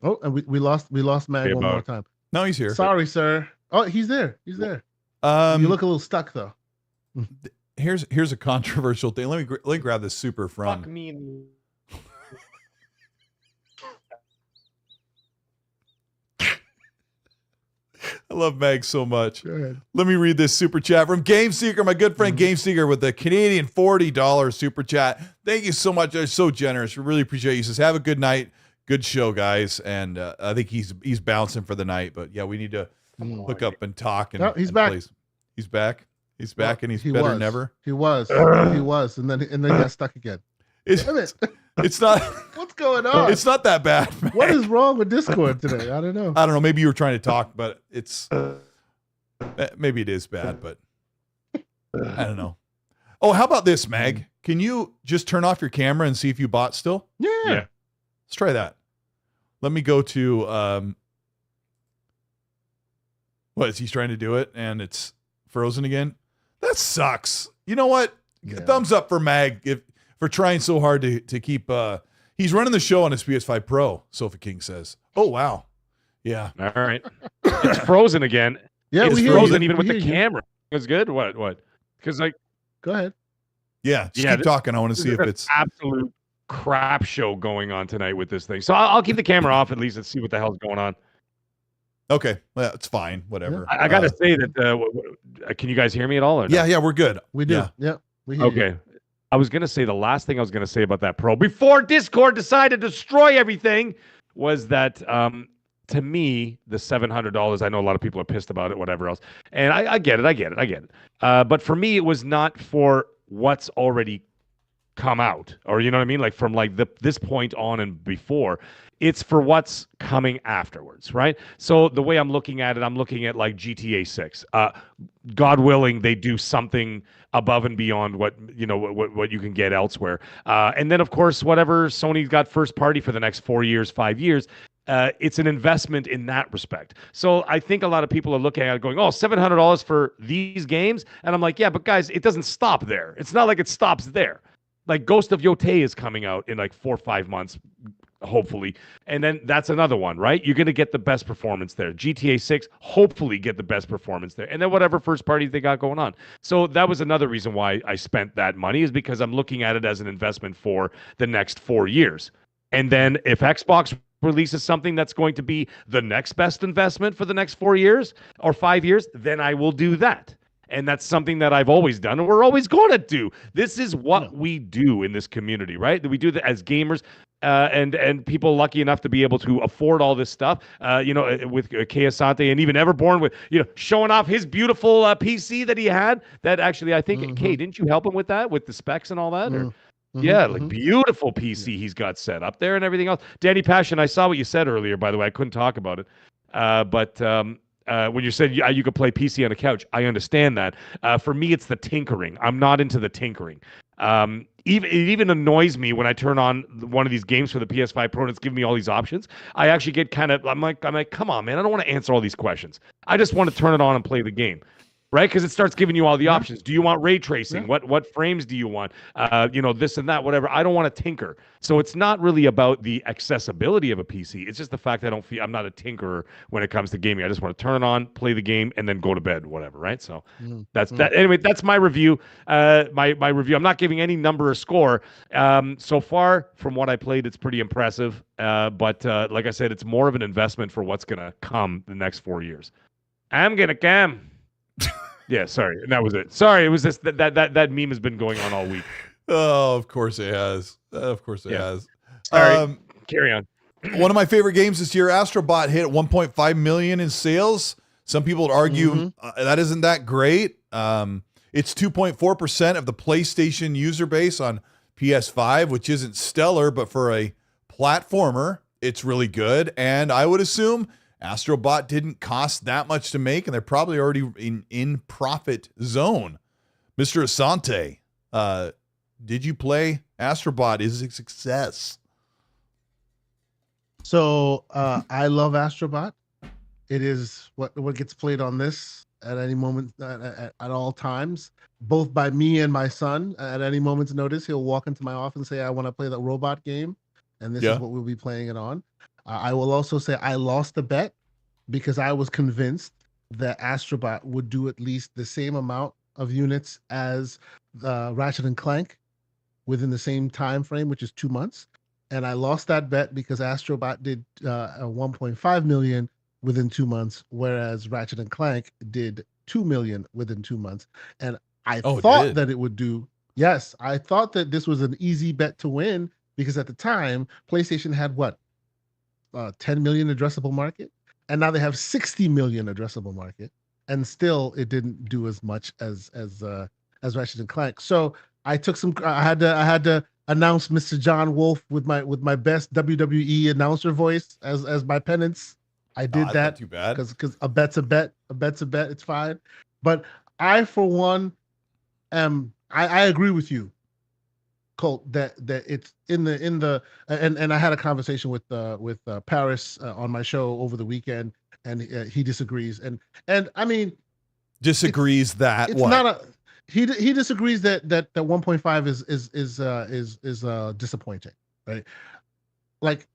Oh, and we lost Mag one more time. No, he's here. Sorry, sir. Oh, he's there. He's there. You look a little stuck though. Here's a controversial thing. Let me grab this super from. Fuck me. I love Mag so much. Go ahead. Let me read this super chat from Game Seeker, my good friend Game Seeker, with the Canadian $40 super chat. Thank you so much. They're so generous. We really appreciate you. He says, have a good night. Good show, guys. And I think he's bouncing for the night. But yeah, we need to hook up and talk. And No, he's back. He's back. He's back, and he's better than ever. He was, and then he got stuck again. Damn it. It's not. What's going on? It's not that bad, man. What is wrong with Discord today? I don't know. I don't know. Maybe you were trying to talk, but it's maybe it is bad, but I don't know. Oh, how about this, Mag? Can you just turn off your camera and see if you bought still? Yeah. Let's try that. Let me go to what is he trying to do it and it's frozen again? That sucks. You know what? Yeah. Thumbs up for Mag for trying so hard to keep he's running the show on his PS5 Pro, Sofa King says. Oh wow. Yeah. All right. It's frozen again. Yeah, it's frozen even with the camera. It's good. What? Because go ahead. Yeah, keep talking. I want to see if it's absolute crap show going on tonight with this thing. So I'll keep the camera off at least and see what the hell's going on. Okay, well, it's fine. Whatever. I got to say that. Can you guys hear me at all? Or no? Yeah, we're good. We do. Yeah, we hear you. I was gonna say the last thing I was gonna say about that Pro before Discord decided to destroy everything was that to me the $700. I know a lot of people are pissed about it, whatever else, and I get it. But for me, it was not for what's already come out, or you know what I mean, like from like this point on and before. It's for what's coming afterwards, right? So the way I'm looking at it, I'm looking at like GTA 6. God willing, they do something above and beyond what you can get elsewhere. And then of course, whatever Sony's got first party for the next 4 years, 5 years, it's an investment in that respect. So I think a lot of people are looking at it going, oh, $700 for these games. And I'm like, yeah, but guys, it doesn't stop there. It's not like it stops there. Like Ghost of Yotei is coming out in like 4 or 5 months, hopefully. And then that's another one, right? You're going to get the best performance there. GTA 6, hopefully get the best performance there. And then whatever first parties they got going on. So that was another reason why I spent that money, is because I'm looking at it as an investment for the next 4 years. And then if Xbox releases something that's going to be the next best investment for the next 4 years or 5 years, then I will do that. And that's something that I've always done, and we're always going to do. This is what we do in this community, right? We do that as gamers. And people lucky enough to be able to afford all this stuff, with Kei Asante and even Everborn with, showing off his beautiful PC that he had. That actually, I think, Kei, didn't you help him with that, with the specs and all that? Beautiful PC he's got set up there and everything else. Danny Passion, I saw what you said earlier, by the way. I couldn't talk about it. But when you said you could play PC on a couch, I understand that. For me, it's the tinkering. I'm not into the tinkering. It even annoys me when I turn on one of these games for the PS5 Pro and it's giving me all these options. I actually get I'm like, come on, man, I don't want to answer all these questions. I just want to turn it on and play the game, right? Because it starts giving you all the options. Do you want ray tracing? What frames do you want? This and that, whatever. I don't want to tinker. So it's not really about the accessibility of a PC. It's just the fact that I'm not a tinkerer when it comes to gaming. I just want to turn it on, play the game, and then go to bed, whatever, right? So that's that. Anyway, that's my review. My review. I'm not giving any number or score. So far, from what I played, it's pretty impressive. But like I said, it's more of an investment for what's going to come the next 4 years. I'm going to come. Yeah, sorry. And that was it. Sorry, it was just that meme has been going on all week. Oh, of course it has. Has. Sorry. Carry on. One of my favorite games this year, Astro Bot, hit 1.5 million in sales. Some people would argue that isn't that great. It's 2.4% of the PlayStation user base on PS5, which isn't stellar, but for a platformer, it's really good. And I would assume Astro Bot didn't cost that much to make, and they're probably already in profit zone. Mr. Asante, did you play Astro Bot? Is it a success? So I love Astro Bot. It is what gets played on this at any moment, at all times, both by me and my son. At any moment's notice, he'll walk into my office and say, I want to play that robot game, and this is what we'll be playing it on. I will also say I lost the bet because I was convinced that Astro Bot would do at least the same amount of units as Ratchet and Clank within the same time frame, which is 2 months. And I lost that bet because Astro Bot did a 1.5 million within 2 months, whereas Ratchet and Clank did 2 million within 2 months. And I thought that it would do. Yes, I thought that this was an easy bet to win because at the time, PlayStation had what? 10 million addressable market. And now they have 60 million addressable market. And still it didn't do as much as Ratchet and Clank. So I took some, I had to announce Mr. John Wolf with my best WWE announcer voice as my penance. I did that. Not too bad. Because a bet's a bet. A bet's a bet. It's fine. But I, for one, I agree with you, Colt, that it's in the and I had a conversation with Paris on my show over the weekend, and he disagrees, and I mean, disagrees that it's what? Not a he disagrees that 1.5 is disappointing, right? Like,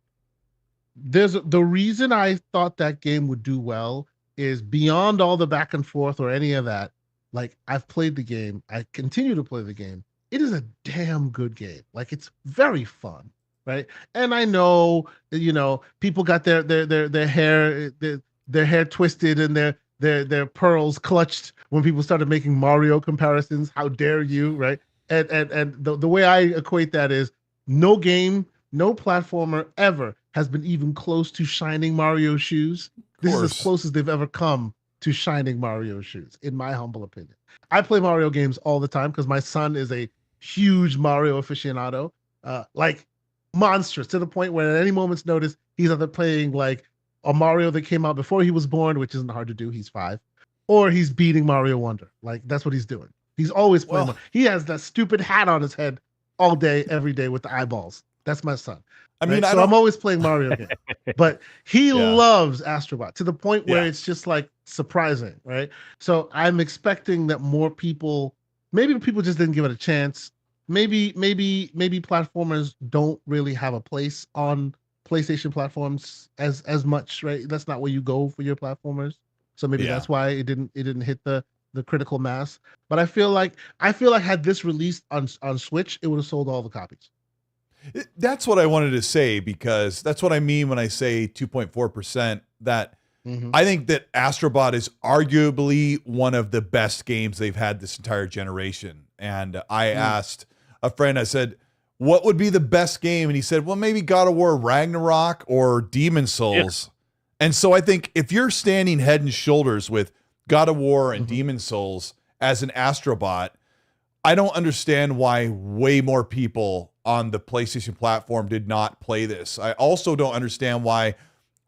there's the reason I thought that game would do well is beyond all the back and forth or any of that. Like, I've played the game. I continue to play the game. It is a damn good game. Like, it's very fun, right? And I know, people got their hair twisted and their pearls clutched when people started making Mario comparisons. How dare you, right? And the way I equate that is no game, no platformer ever has been even close to shining Mario's shoes. This is as close as they've ever come to shining Mario shoes, in my humble opinion. I play Mario games all the time because my son is a huge Mario aficionado, like monstrous, to the point where at any moment's notice, he's either playing like a Mario that came out before he was born, which isn't hard to do, he's 5, or he's beating Mario Wonder. Like, that's what he's doing. He's always playing. He has that stupid hat on his head all day, every day with the eyeballs. That's my son. I mean, right? So I'm always playing Mario games, but he loves Astro Bot to the point where it's just like surprising, right? So I'm expecting that more people, maybe people just didn't give it a chance. Maybe platformers don't really have a place on PlayStation platforms as much, right? That's not where you go for your platformers. So maybe that's why it didn't hit the critical mass. But I feel like had this released on Switch, it would have sold all the copies. That's what I wanted to say, because that's what I mean when I say 2.4%, that I think that Astro Bot is arguably one of the best games they've had this entire generation. And I asked a friend, I said, what would be the best game? And he said, well, maybe God of War Ragnarok or Demon Souls. Yeah. And so I think if you're standing head and shoulders with God of War and Demon Souls as an Astro Bot, I don't understand why way more people on the PlayStation platform did not play this. I also don't understand why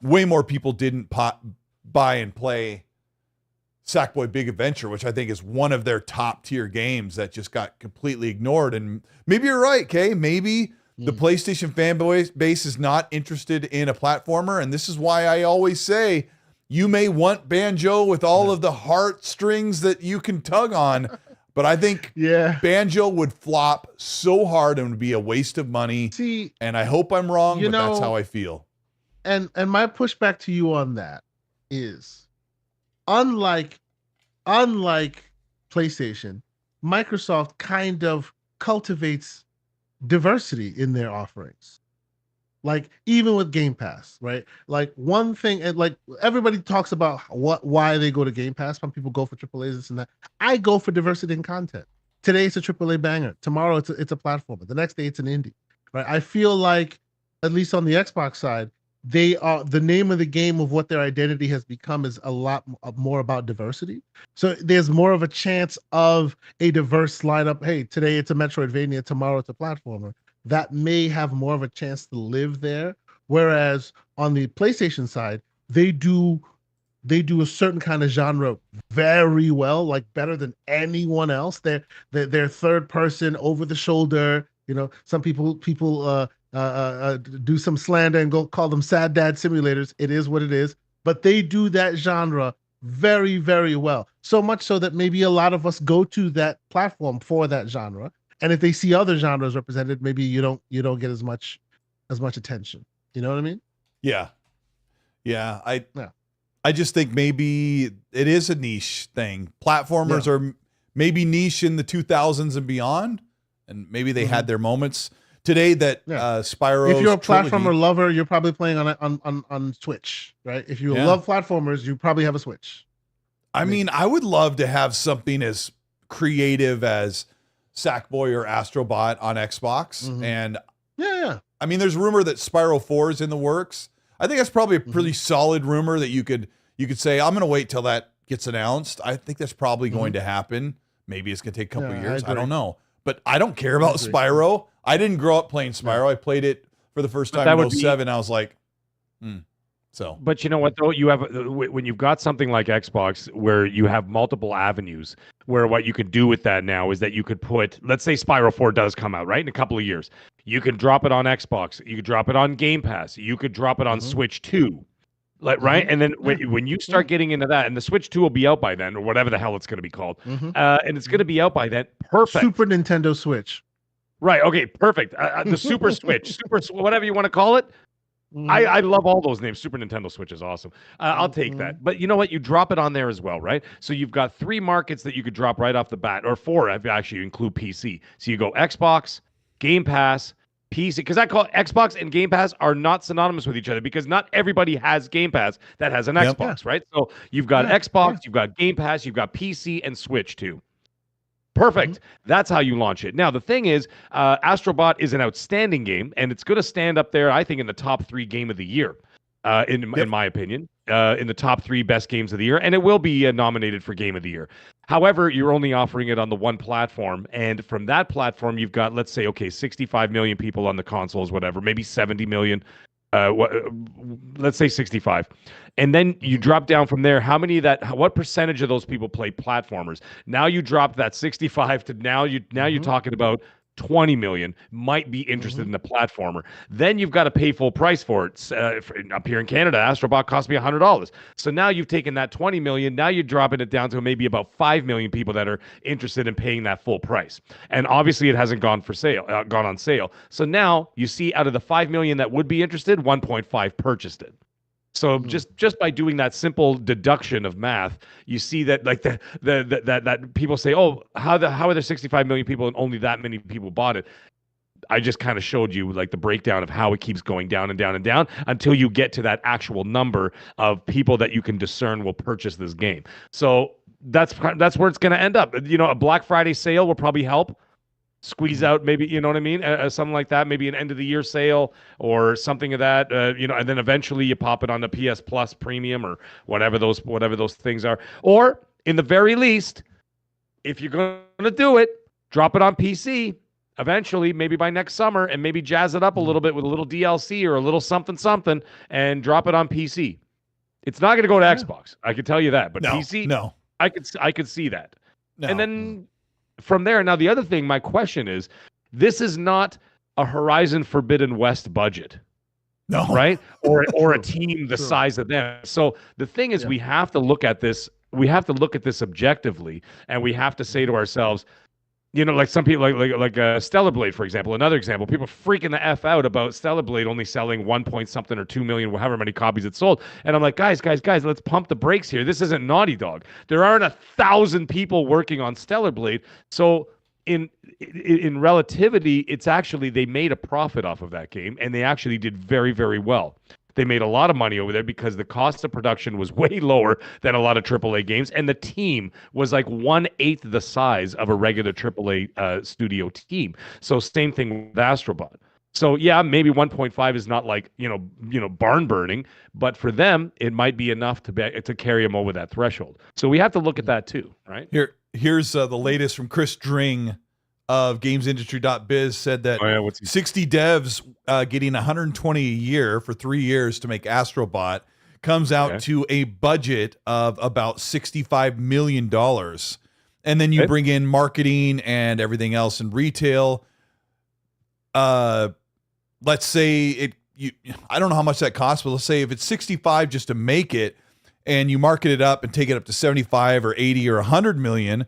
way more people didn't buy and play Sackboy Big Adventure, which I think is one of their top tier games that just got completely ignored. And maybe you're right, Kay. Maybe the PlayStation fanboy base is not interested in a platformer. And this is why I always say, you may want Banjo with all of the heartstrings that you can tug on, but I think Banjo would flop so hard and would be a waste of money. See, and I hope I'm wrong, but that's how I feel. And my pushback to you on that is, unlike PlayStation, Microsoft kind of cultivates diversity in their offerings. Like, even with Game Pass, right? Like, one thing, and like everybody talks about why they go to Game Pass. Some people go for AAAs, this and that. I go for diversity in content. Today it's a AAA banger. Tomorrow it's a platformer. The next day it's an indie, right? I feel like, at least on the Xbox side, they are, the name of the game of what their identity has become is a lot more about diversity. So there's more of a chance of a diverse lineup. Hey, today it's a Metroidvania, tomorrow it's a platformer. That may have more of a chance to live there. Whereas on the PlayStation side, they do a certain kind of genre very well, like better than anyone else. They're third person, over the shoulder. Some people do some slander and go call them sad dad simulators. It is what it is, but they do that genre very, very well. So much so that maybe a lot of us go to that platform for that genre. And if they see other genres represented, maybe you don't get as much attention. You know what I mean? Yeah. I just think maybe it is a niche thing. Platformers are maybe niche in the 2000s and beyond, and maybe they had their moments. Today that Spyro. If you're a platformer lover, you're probably playing on Switch, right? If you love platformers, you probably have a Switch. I mean, I would love to have something as creative as Sackboy or Astro Bot on Xbox. And I mean, there's rumor that Spyro 4 is in the works. I think that's probably a pretty solid rumor that you could say, I'm going to wait till that gets announced. I think that's probably going to happen. Maybe it's going to take a couple of years. I don't know. But I don't care about Spyro. I didn't grow up playing Spyro. I played it for the first time in 07. I was like, So, but you know what though, you have when you've got something like Xbox where you have multiple avenues, where what you could do with that now is that you could put, let's say Spyro 4 does come out, right, in a couple of years, you can drop it on Xbox, you could drop it on Game Pass, you could drop it on Switch 2, right, and then when you start getting into that, and the Switch 2 will be out by then, or whatever the hell it's going to be called, and it's going to be out by then. Perfect. Super Nintendo Switch. Right. Okay. Perfect. The Super Switch, whatever you want to call it. I love all those names. Super Nintendo Switch is awesome. I'll take that. But you know what? You drop it on there as well, right? So you've got 3 markets that you could drop right off the bat, or 4 if you actually include PC. So you go Xbox, Game Pass, PC, because I call Xbox and Game Pass are not synonymous with each other, because not everybody has Game Pass that has an Xbox, right? So you've got Xbox, you've got Game Pass, you've got PC and Switch too. Perfect. That's how you launch it. Now, the thing is, Astro Bot is an outstanding game, and it's going to stand up there, I think, in the top 3 game of the year, in my opinion, in the top 3 best games of the year, and it will be nominated for Game of the Year. However, you're only offering it on the one platform, and from that platform, you've got, let's say, 65 million people on the consoles, whatever, maybe 70 million. Let's say 65, and then you drop down from there. What percentage of those people play platformers? Now you drop that 65 to now you're talking about 20 million might be interested in the platformer. Then you've got to pay full price for it. Up here in Canada, Astro Bot cost me $100. So now you've taken that 20 million. Now you're dropping it down to maybe about 5 million people that are interested in paying that full price. And obviously it hasn't gone on sale. So now you see, out of the 5 million that would be interested, 1.5 purchased it. So just by doing that simple deduction of math, you see that like that people say, oh, how are there 65 million people and only that many people bought it? I just kind of showed you like the breakdown of how it keeps going down and down and down until you get to that actual number of people that you can discern will purchase this game. So that's where it's going to end up. You know, a Black Friday sale will probably help squeeze out, maybe, you know what I mean, something like that, maybe an end of the year sale or something of that, you know, and then eventually you pop it on the PS Plus Premium or whatever those things are. Or in the very least, if you're going to do it, drop it on PC eventually, maybe by next summer, and maybe jazz it up a little bit with a little DLC or a little something and drop it on PC. It's not going to go to Xbox, I can tell you that, but PC, no, I could see that. No. And then from there, now the other thing, my question is, this is not a Horizon Forbidden West budget, no, right? Or a team the size of them. So the thing is, we have to look at this. We have to look at this objectively, and we have to say to ourselves, you know, like some people, like Stellar Blade, for example, another example. People freaking the F out about Stellar Blade only selling 1 point something or 2 million, however many copies it sold. And I'm like, guys, let's pump the brakes here. This isn't Naughty Dog. There aren't 1,000 people working on Stellar Blade. So in relativity, it's actually, they made a profit off of that game, and they actually did very, very well. They made a lot of money over there because the cost of production was way lower than a lot of AAA games, and the team was like 1/8 the size of a regular AAA studio team. So same thing with Astro Bot. So yeah, maybe 1.5 is not like you know barn burning, but for them it might be enough to carry them over that threshold. So we have to look at that too, right? Here's the latest from Chris Dring of GamesIndustry.biz said that 60 devs getting $120 a year for 3 years to make Astro Bot comes out to a budget of about $65 million. And then you bring in marketing and everything else in retail. Let's say I don't know how much that costs, but let's say if it's 65 just to make it, and you market it up and take it up to 75 or 80 or 100 million.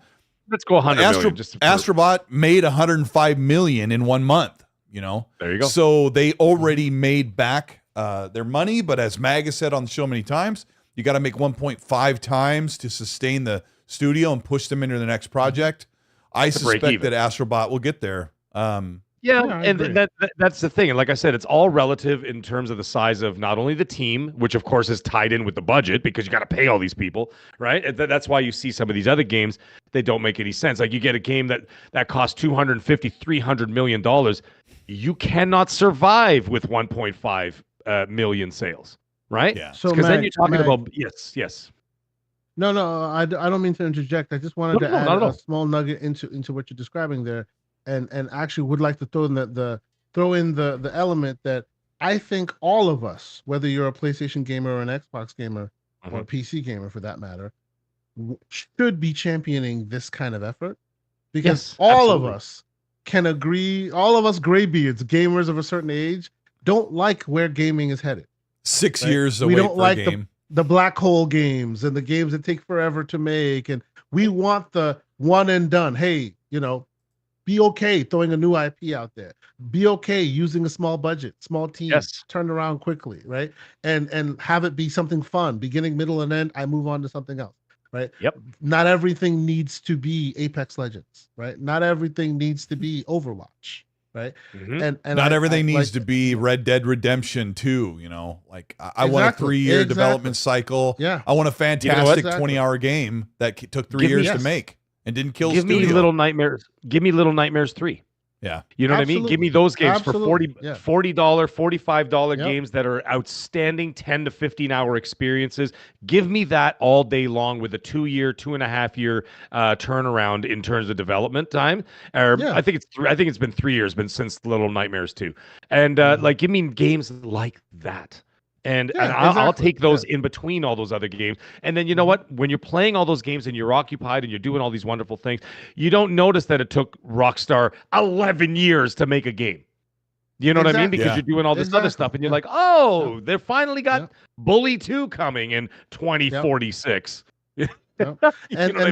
Let's go 100 million. Astro Bot made 105 million in 1 month, you know? There you go. So they already made back their money, but as Mag has said on the show many times, You got to make 1.5 times to sustain the studio and push them into the next project. I suspect that Astro Bot will get there. And that's the thing. And like I said, it's all relative in terms of the size of not only the team, which of course is tied in with the budget because you got to pay all these people, right? And that's why you see some of these other games, they don't make any sense. Like you get a game that costs $250-300 million. You cannot survive with 1.5 million sales, right? Yeah. So because then you're talking about yes. No, I don't mean to interject. I just wanted to add a small nugget into what you're describing there. And actually would like to throw in the element that I think all of us, whether you're a PlayStation gamer or an Xbox gamer or a PC gamer for that matter, should be championing this kind of effort, because all of us can agree, all of us graybeards, gamers of a certain age, don't like where gaming is headed. 6 years away. We don't like the black hole games and the games that take forever to make, and we want the one and done. Hey, be okay throwing a new IP out there. Be okay using a small budget, small team, turn around quickly, right? And have it be something fun, beginning, middle, and end. I move on to something else, right? Yep. Not everything needs to be Apex Legends, right? Not everything needs to be Overwatch, right? And not everything needs to be Red Dead Redemption 2, Like I want a 3-year development cycle. Yeah. I want a fantastic 20-hour game that took 3 years to make. And didn't kill Give me Little Nightmares. Give me Little Nightmares 3. Yeah. You know what I mean? Give me those games for $40, $45 games that are outstanding 10 to 15-hour experiences. Give me that all day long with a 2-year, 2.5-year turnaround in terms of development time. I think it's been 3 years since Little Nightmares 2. And give me games like that. And I'll take those in between all those other games. And then you know what? When you're playing all those games and you're occupied and you're doing all these wonderful things, you don't notice that it took Rockstar 11 years to make a game. You know what I mean? Because you're doing all this other stuff and you're like, they finally got Bully 2 coming in 2046. And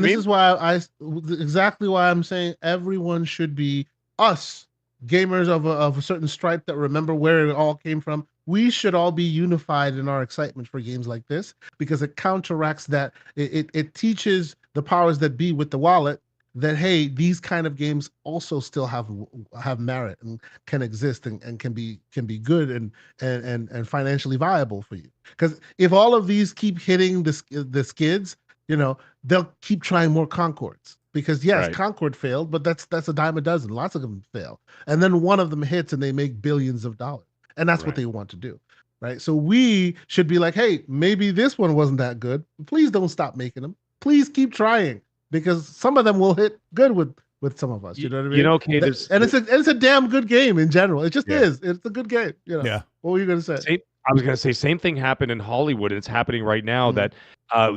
this is why exactly why I'm saying everyone should be us, gamers of a certain stripe that remember where it all came from. We should all be unified in our excitement for games like this, because it counteracts that. It teaches the powers that be with the wallet that, hey, these kind of games also still have merit and can exist and can be good and financially viable for you. Because if all of these keep hitting the skids, they'll keep trying more Concords. Because Concord failed, but that's a dime a dozen. Lots of them fail, and then one of them hits and they make billions of dollars. And that's what they want to do, right? So we should be like, hey, maybe this one wasn't that good. Please don't stop making them. Please keep trying, because some of them will hit good with some of us. You know what I mean? It's a damn good game in general. It just is. It's a good game. Yeah. What were you going to say? I was going to say, same thing happened in Hollywood, and it's happening right now that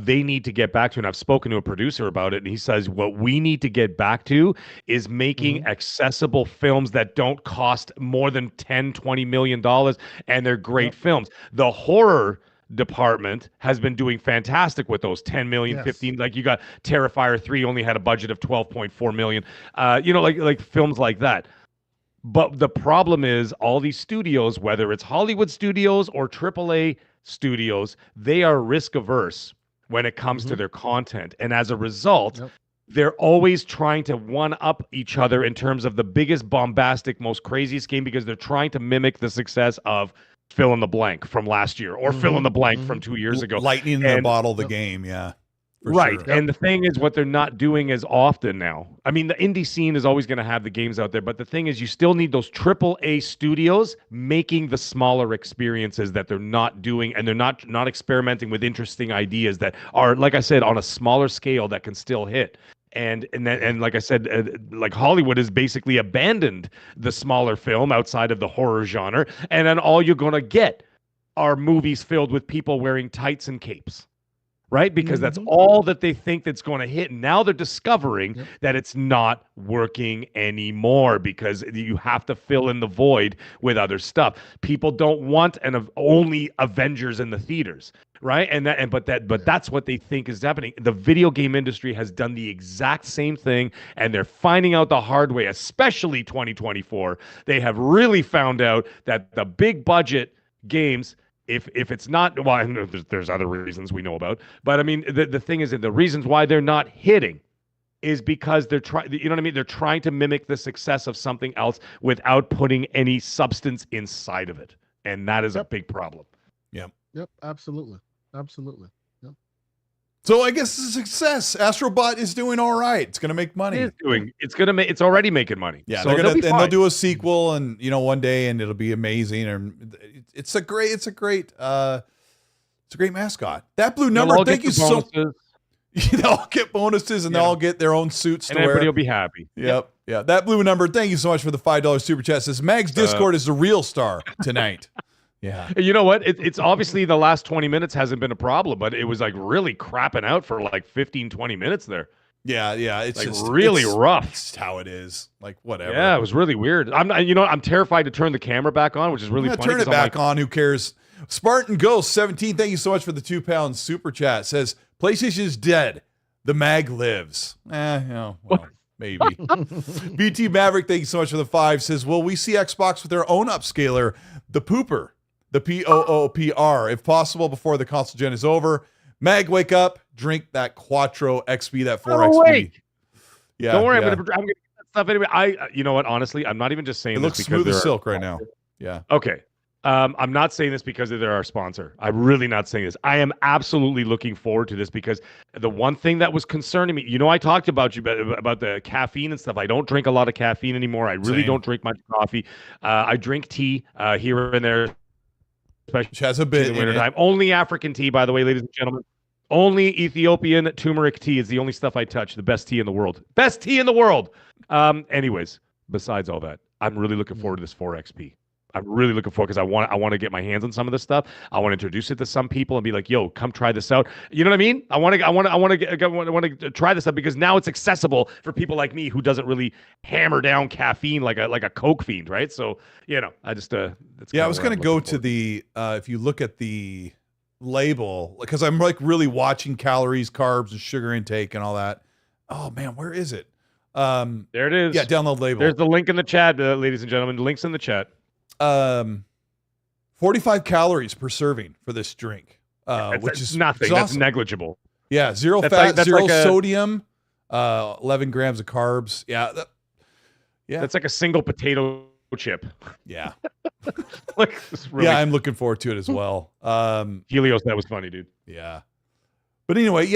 they need to get back to, and I've spoken to a producer about it, and he says what we need to get back to is making accessible films that don't cost more than $10-20 million, and they're great films. The horror department has been doing fantastic with those 10 million, 15, like you got Terrifier 3 only had a budget of 12.4 million, like films like that. But the problem is all these studios, whether it's Hollywood studios or AAA studios, they are risk averse when it comes to their content. And as a result, they're always trying to one up each other in terms of the biggest, bombastic, most craziest game, because they're trying to mimic the success of fill in the blank from last year or fill in the blank from 2 years ago. Lightning in the bottle, the game. Yeah. Right. Sure. And the thing is, what they're not doing as often now. I mean, the indie scene is always going to have the games out there, but the thing is, you still need those AAA studios making the smaller experiences that they're not doing, and they're not experimenting with interesting ideas that are, like I said, on a smaller scale that can still hit. And like I said, like Hollywood has basically abandoned the smaller film outside of the horror genre, and then all you're going to get are movies filled with people wearing tights and capes. Right? Because that's all that they think that's going to hit. Now they're discovering that it's not working anymore, because you have to fill in the void with other stuff. People don't want only Avengers in the theaters, right? But that's what they think is happening. The video game industry has done the exact same thing, and they're finding out the hard way, especially 2024. They have really found out that the big budget games If it's not, well, I know there's other reasons we know about, but I mean, the thing is that the reasons why they're not hitting is because they're trying, you know what I mean? They're trying to mimic the success of something else without putting any substance inside of it. And that is a big problem. Yep. Yep. Absolutely. Absolutely. Yep. So I guess it's a success. Astro Bot is doing all right. It's going to make money. It's already making money. Yeah. So they'll do a sequel and, one day and it'll be amazing. And it's a great mascot. That blue number. Thank you so much. They'll all get bonuses and they'll all get their own suits to wear. Everybody will be happy. Yep. Yeah. That blue number. Thank you so much for the $5 super chat. Says Mag's Discord is the real star tonight. Yeah. You know what? It's obviously the last 20 minutes hasn't been a problem, but it was like really crapping out for like 15, 20 minutes there. Yeah. It's like just really rough. It's how it is. Like whatever. Yeah. It was really weird. I'm terrified to turn the camera back on, which is really funny. Turn it back on. Who cares? Spartan Ghost 17. Thank you so much for the £2 super chat. Says PlayStation is dead. The mag lives. Well, maybe. BT Maverick, thank you so much for the 5. Says, will we see Xbox with their own upscaler, the Pooper, the POOPR, if possible, before the console gen is over? Mag, wake up, drink that Quattro XP, that 4XP. Yeah, don't worry, I'm gonna get that stuff anyway. You know what? Honestly, I'm not even just saying it looks smooth as silk right now. Yeah. Okay. I'm not saying this because they're our sponsor. I'm really not saying this. I am absolutely looking forward to this because the one thing that was concerning me, I talked about the caffeine and stuff. I don't drink a lot of caffeine anymore. I really don't drink much coffee. I drink tea here and there, especially which has a bit in the wintertime. Only African tea, by the way, ladies and gentlemen. Only Ethiopian turmeric tea is the only stuff I touch. The best tea in the world. Best tea in the world. Anyways, besides all that, I'm really looking forward to this 4XP. I'm really looking forward because I want to get my hands on some of this stuff. I want to introduce it to some people and be like, "Yo, come try this out." You know what I mean? I want to try this stuff because now it's accessible for people like me who doesn't really hammer down caffeine like a Coke fiend, right? So I just I was going to go to the if you look at the label because I'm like really watching calories, carbs, and sugar intake and all that. Oh man, where is it? There it is. Yeah, download label. There's the link in the chat, ladies and gentlemen. The link's in the chat. 45 calories per serving for this drink, which is nothing. Awesome. That's negligible. Yeah, zero fat, zero sodium, 11 grams of carbs. Yeah, that's like a single potato chip. Yeah, really... yeah, I'm looking forward to it as well. Helios, that was funny, dude. Yeah, but anyway,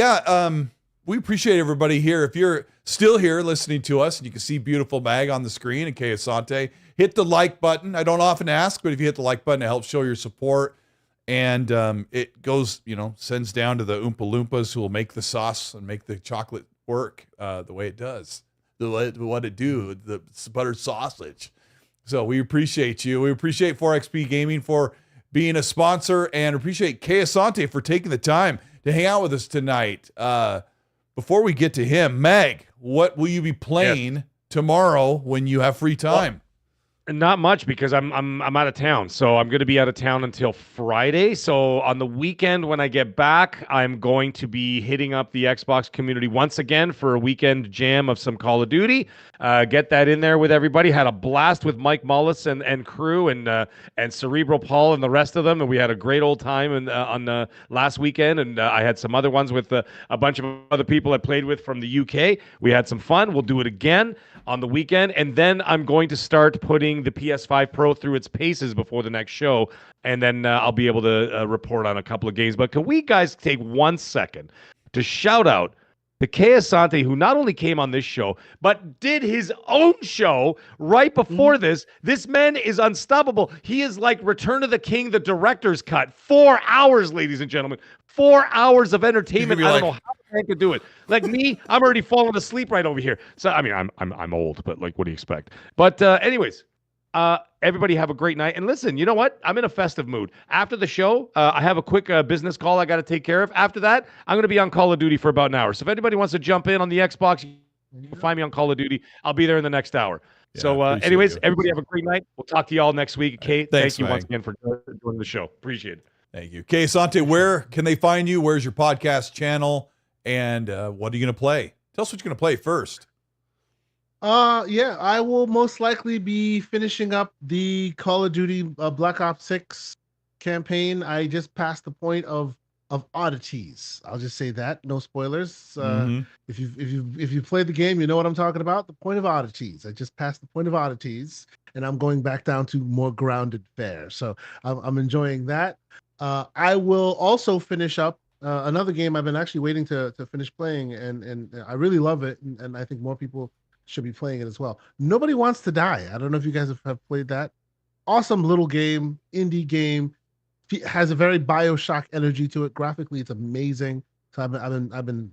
we appreciate everybody here. If you're still here listening to us and you can see beautiful Mag on the screen and Kay Asante, hit the like button. I don't often ask, but if you hit the like button, it helps show your support. And it goes, sends down to the Oompa Loompas who will make the sauce and make the chocolate work the way it does. What it do, the buttered sausage. So we appreciate you. We appreciate 4XP Gaming for being a sponsor and appreciate Kay Asante for taking the time to hang out with us tonight. Before we get to him, Mag, what will you be playing tomorrow when you have free time? Not much because I'm out of town. So I'm going to be out of town until Friday. So on the weekend when I get back, I'm going to be hitting up the Xbox community once again for a weekend jam of some Call of Duty. Get that in there with everybody. Had a blast with Mike Mullis and crew and Cerebral Paul and the rest of them. And we had a great old time on last weekend. And I had some other ones with a bunch of other people I played with from the UK. We had some fun. We'll do it again on the weekend. And then I'm going to start putting the PS5 Pro through its paces before the next show. And then I'll be able to report on a couple of games. But can we guys take 1 second to shout out to Kay Asante, who not only came on this show, but did his own show right before this. This man is unstoppable. He is like Return of the King, the director's cut. 4 hours, ladies and gentlemen. 4 hours of entertainment. I don't know how I could do it. Like me, I'm already falling asleep right over here. So I mean, I'm old, but like, what do you expect? But anyways, everybody have a great night. And listen, you know what? I'm in a festive mood. After the show, I have a quick business call I got to take care of. After that, I'm going to be on Call of Duty for about an hour. So if anybody wants to jump in on the Xbox, you can find me on Call of Duty. I'll be there in the next hour. Yeah, so anyways, everybody have a great night. We'll talk to you all next week. Kate, thank you once again for joining the show. Appreciate it. Thank you. Kay Asante, where can they find you? Where's your podcast channel? And what are you going to play? Tell us what you're going to play first. I will most likely be finishing up the Call of Duty Black Ops 6 campaign, I just passed the point of oddities. I'll just say that. No spoilers. If you played the game, you know what I'm talking about. The point of oddities. I just passed the point of oddities, and I'm going back down to more grounded fare. So I'm enjoying that. I will also finish up another game I've been actually waiting to finish playing, and I really love it, and I think more people should be playing it as well. Nobody Wants to Die. I don't know if you guys have played that. Awesome little game, indie game. Has a very BioShock energy to it. Graphically, it's amazing. So I've been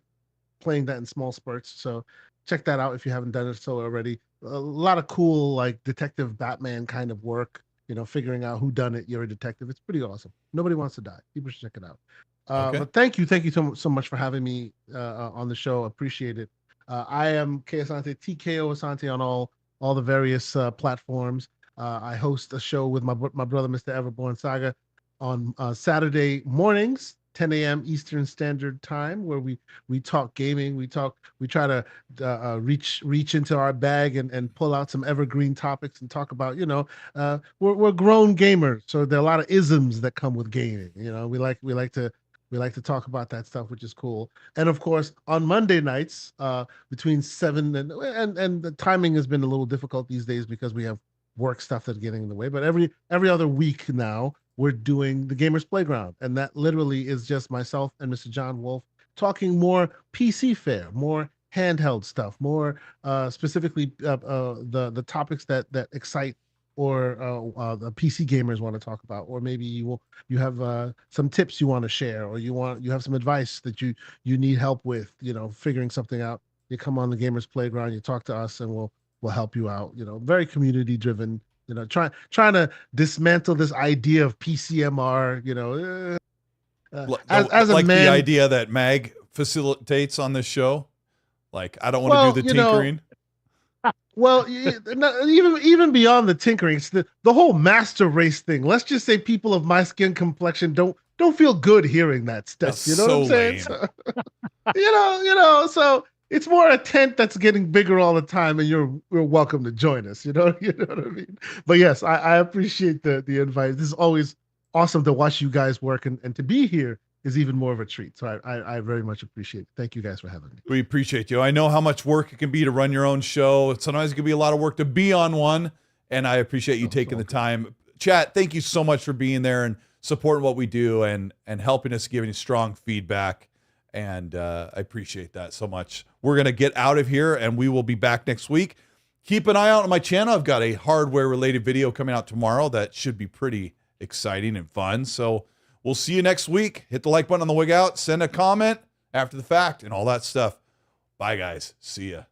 playing that in small spurts. So check that out if you haven't done it so already. A lot of cool like detective Batman kind of work. Figuring out who done it. You're a detective. It's pretty awesome. Nobody Wants to Die. People should check it out. Okay. But thank you so much for having me on the show. Appreciate it. I am K Asante, TKO Asante on all the various platforms. I host a show with my brother, Mr. Everborn Saga, on Saturday mornings, 10 a.m. Eastern Standard Time, where we talk gaming. We try to reach into our bag and pull out some evergreen topics and talk about, we're grown gamers, so there are a lot of isms that come with gaming. We like to talk about that stuff, which is cool. And of course, on Monday nights, between 7 and the timing has been a little difficult these days because we have work stuff that's getting in the way. But every other week now, we're doing the Gamers Playground, and that literally is just myself and Mr. John Wolf talking more PC fare, more handheld stuff, more specifically the topics that excite or the PC gamers want to talk about, or maybe you have some tips you want to share, or you have some advice that you need help with, figuring something out. You come on the Gamers Playground, you talk to us, and we'll help you out. Very community driven. Trying to dismantle this idea of PCMR. As a like man, the idea that Mag facilitates on this show. Like, I don't want to do the tinkering. Well, even beyond the tinkering, it's the whole master race thing. Let's just say people of my skin complexion don't feel good hearing that stuff. It's you know what I'm saying? So, so it's more a tent that's getting bigger all the time, and you're welcome to join us. You know what I mean? But yes, I appreciate the invite. This is always awesome to watch you guys work, and to be here is even more of a treat. So I very much appreciate it. Thank you guys for having me. We appreciate you. I know how much work it can be to run your own show. Sometimes it can be a lot of work to be on one, and I appreciate you taking the time. Chat, thank you so much for being there and supporting what we do and helping us, giving strong feedback. And I appreciate that so much. We're going to get out of here, and we will be back next week. Keep an eye out on my channel. I've got a hardware-related video coming out tomorrow that should be pretty exciting and fun. So we'll see you next week. Hit the like button on the way out. Send a comment after the fact and all that stuff. Bye, guys. See ya.